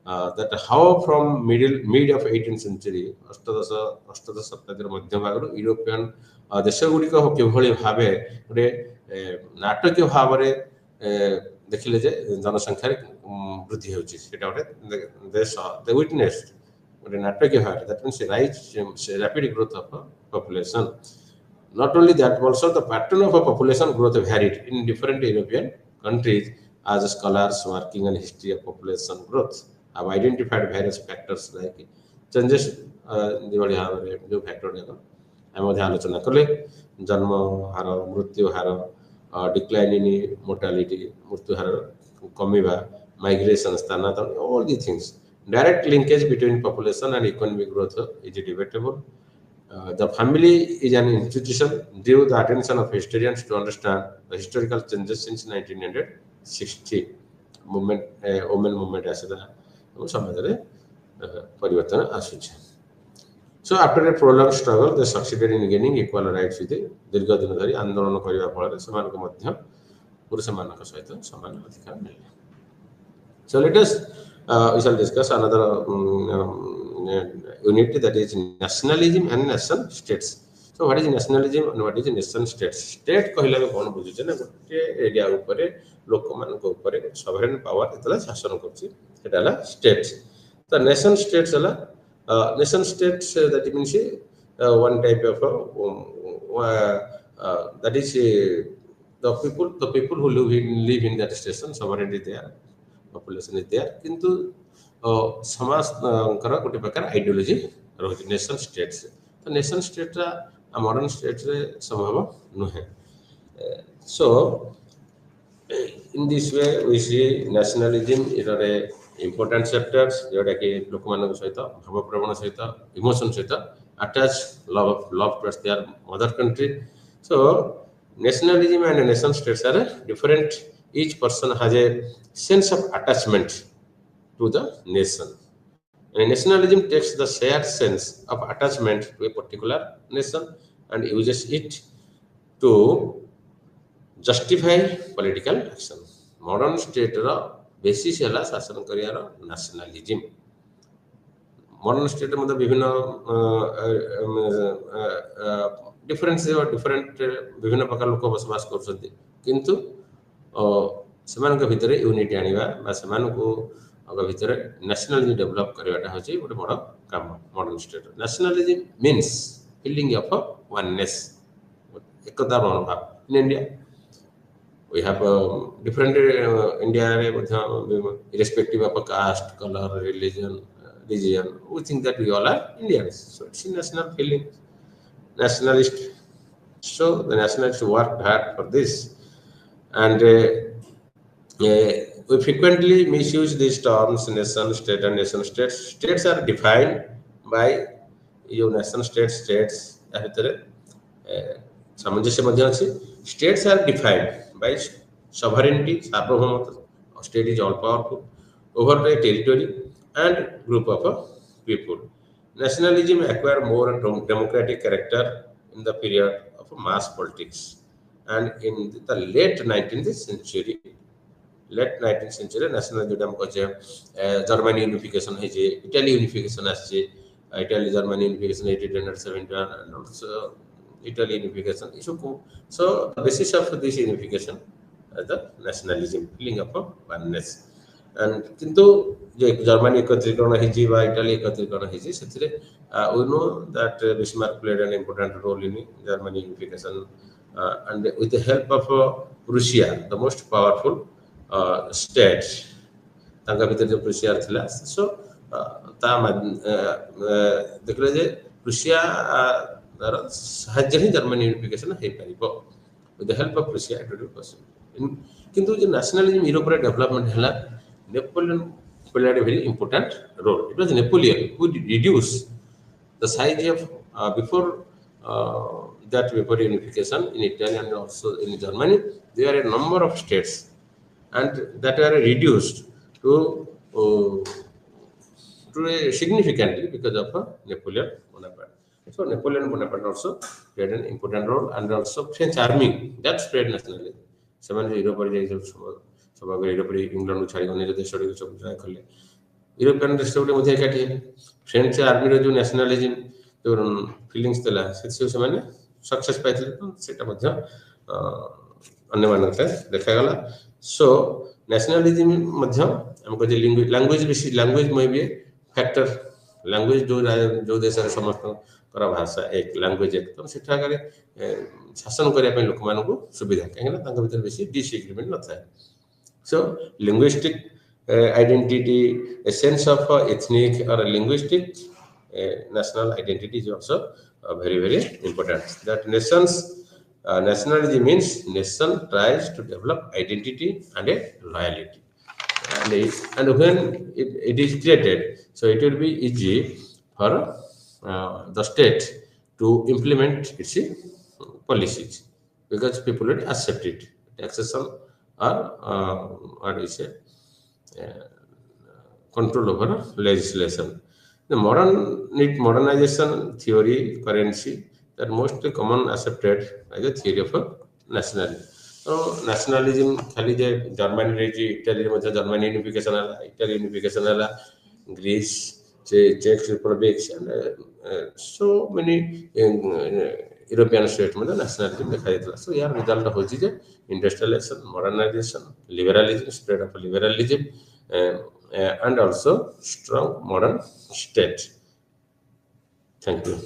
that how from mid of 18th century अष्टादश शताब्दी मध्य भाग यूरोपियन देश गुड़िक किभली भाव गोटे नाटकीय भाव देखिले जे जनसंख्या वृद्धि होची सेटा गोटे देश द विटनेस गोटे नाटकीय भाव that means rise rapid growth of population not only that also the pattern of a population growth varied in different European countries as scholars working on history of population growth have identified various factors like changes ଯେଭଳି ଭାବରେ ଯେଉଁ factor ଯାକ ଆମେ ମଧ୍ୟ ଆଲୋଚନା କଲେ ଜନ୍ମ ହାର ମୃତ୍ୟୁ ହାର ଡିକ୍ଲାଇନ୍ ଇନ୍ ମୋର୍ଟାଲିଟି ମୃତ୍ୟୁ ହାର କମିବା ମାଇଗ୍ରେସନ୍ ସ୍ଥାନାନ୍ତରଣ all the things direct linkage between population and economic growth is debatable. The family is an institution due the attention of historians to understand the historical changes since 1960 movement women movement ଆସିଲା ଏବଂ ସମାଜରେ ପରିବର୍ତ୍ତନ ଆସୁଛି. So after a prolonged struggle they succeeded in gaining equal rights with ଦୀର୍ଘ ଦିନ ଧରି ଆନ୍ଦୋଳନ କରିବା ଫଳରେ ସେମାନଙ୍କୁ ମଧ୍ୟ ପୁରୁଷମାନଙ୍କ ସହିତ ସମାନ ଅଧିକାର ମିଳିଲା. So let us we shall discuss another unit that is nationalism and nation states. So what is nationalism and what is nation states? State କହିଲେ ଆମେ କ'ଣ ବୁଝୁଛେ ନା ଗୋଟେ ଏରିଆ ଉପରେ ଲୋକମାନଙ୍କ ଉପରେ sovereign power ଯେତେବେଳେ ଶାସନ କରୁଛି ସେଟା ହେଲା states. So nation states ହେଲା nation states that means one type of that is the people who live in that station sovereignty there population is there କିନ୍ତୁ ସମାଜଙ୍କର ଗୋଟେ ପ୍ରକାର ଆଇଡିଓଲୋଜି ରହୁଛି ନେସନ୍ ଷ୍ଟେଟ୍ସ ତ ନେସନ୍ ଷ୍ଟେଟ୍ଟା ମଡ଼ର୍ଣ୍ଣ ଷ୍ଟେଟ୍ରେ ସମ୍ଭବ ନୁହେଁ. So in this way we see nationalism ଇରେ important sectors ଯେଉଁଟାକି ଲୋକମାନଙ୍କ ସହିତ ଭାବପ୍ରବଣ ସହିତ ଇମୋସନ୍ ସହିତ attach love towards their mother country. So nationalism and nation states are different. Each person has a sense of attachment to the nation. And nationalism takes the shared sense of attachment to a particular nation and uses it to justify political action. Modern state रा basis है ला शासन करियार nationalism. Modern state मतलब विभिन्न different ବିଭିନ୍ନ ପ୍ରକାର ଲୋକ ବସବାସ କରୁଛନ୍ତି କିନ୍ତୁ ସେମାନଙ୍କ ଭିତରେ ୟୁନିଟି ଆଣିବା ବା ସେମାନଙ୍କୁ ଭିତରେ ନ୍ୟାସନାଲିଜମ୍ ଡେଭଲପ୍ କରିବାଟା ହେଉଛି ଗୋଟେ ବଡ଼ କାମ modern state. Nationalism means feeling of oneness ଏକତା ମନୋଭାବ. In India we have different ଇଣ୍ଡିଆରେ ମଧ୍ୟ irrespective of caste, color, religion we think that we all are Indians. So it's a national feeling. Nationalist. So the nationalists worked hard for this, and we frequently misuse these terms nation state and nation states. States are defined by your nation states ଭିତରେ ସାମଞ୍ଜସ୍ୟ ମଧ୍ୟ ଅଛି. States are defined by sovereignty ସାର୍ବଭୌମତ୍ୱ. State is all powerful over the territory and group of people. Nationalism acquired more democratic character in the period of mass politics and in the late 19th century national जोटा हम कहे Germany unification है जे Italy unification आछे Italy Germany unification 1871 and also Italy unification so the basis of this unification the nationalism feeling of oneness. And किंतु जो Germany एकत्रीकरण ହେଇଛି ବା ଇଟାଲୀ एकत्रीकरण ହେଇଛି ସେଥିରେ we know that Bismarck played an important role in Germany unification and with the help of Russia the most powerful state ତାଙ୍କ ଭିତରେ जो Russia ଥିଲା so ତା ଦେଖିଲେ ଯେ Russia ତାର ସାହାଯ୍ୟ ହିଁ ଜର୍ମାନୀ ୟୁନିଫିକେशन ହେଇପାରିବ with the help of Russia it would be possible. କିନ୍ତୁ जो nationalism ୟୁରୋପରେ ଡେଭଲପମେଣ୍ଟ ହେଲା Napoleon played a very important role. It was Napoleon who reduced the size of before before unification in Italy and also in Germany there are a number of states and that were reduced to significantly because of Napoleon Bonaparte. So Napoleon Bonaparte also played an important role and also French army that spread nationalism. ସେମାନେ ୟୁରୋପରେ ଯାଇଥିଲେ ସଭା ୟୁରୋପରେ ଇଂଲଣ୍ଡକୁ ଛାଡ଼ି ଅନ୍ୟ ଦେଶଗୁଡ଼ିକୁ ସବୁ ଜୟ କଲେ ୟୁରୋପିଆନ୍ ଦେଶଗୁଡ଼ିକ ମଧ୍ୟ ଏକାଠି ହେଲେ ଫ୍ରେଞ୍ଚ ଆର୍ମିର ଯେଉଁ ନ୍ୟାସନାଲିଜିମ୍ ଯେଉଁ ଫିଲିଙ୍ଗସ୍ ଥିଲା ସେଥିରୁ ସେମାନେ ସକ୍ସେସ୍ ପାଇଥିଲେ ତ ସେଇଟା ମଧ୍ୟ ଅନ୍ୟମାନଙ୍କ ଦେଖାଗଲା. ସୋ ନ୍ୟାସନାଲିଜିମ୍ ମଧ୍ୟ ଆମେ କହୁଛେ ଲାଙ୍ଗୁଏଜ୍ ମେ ବି ଫ୍ୟାକ୍ଟର ଲାଙ୍ଗୁଏଜ୍ ଯେଉଁ ଦେଶରେ ସମସ୍ତଙ୍କର ଭାଷା ଏକ ଲାଙ୍ଗୁଏଜ୍ ଏକ ତ ସେଠାକାରେ ଶାସନ କରିବା ପାଇଁ ଲୋକମାନଙ୍କୁ ସୁବିଧା କାହିଁକିନା ତାଙ୍କ ଭିତରେ ବେଶୀ ଡିସ୍ଏଗ୍ରିମେଣ୍ଟ ନଥାଏ. So linguistic identity, a sense of ethnic or linguistic national identity is also very, very important. That nationality means nation tries to develop identity and a loyalty. And when it is created, so it will be easy for the state to implement its policies because people will accept it. Taxation or what is it? Control over legislation. The modernization theory currency that mostly common accepted as a theory of a nationalism. So nationalism खाली जे Germany रही Italy में Germany unification आला Italy unification आला Greece चेक republics and so many European states में nationalism देखा जाता है. So यार result होची जे industrialization, modernization, liberalism, spread of liberalism, and also strong modern state. Thank you.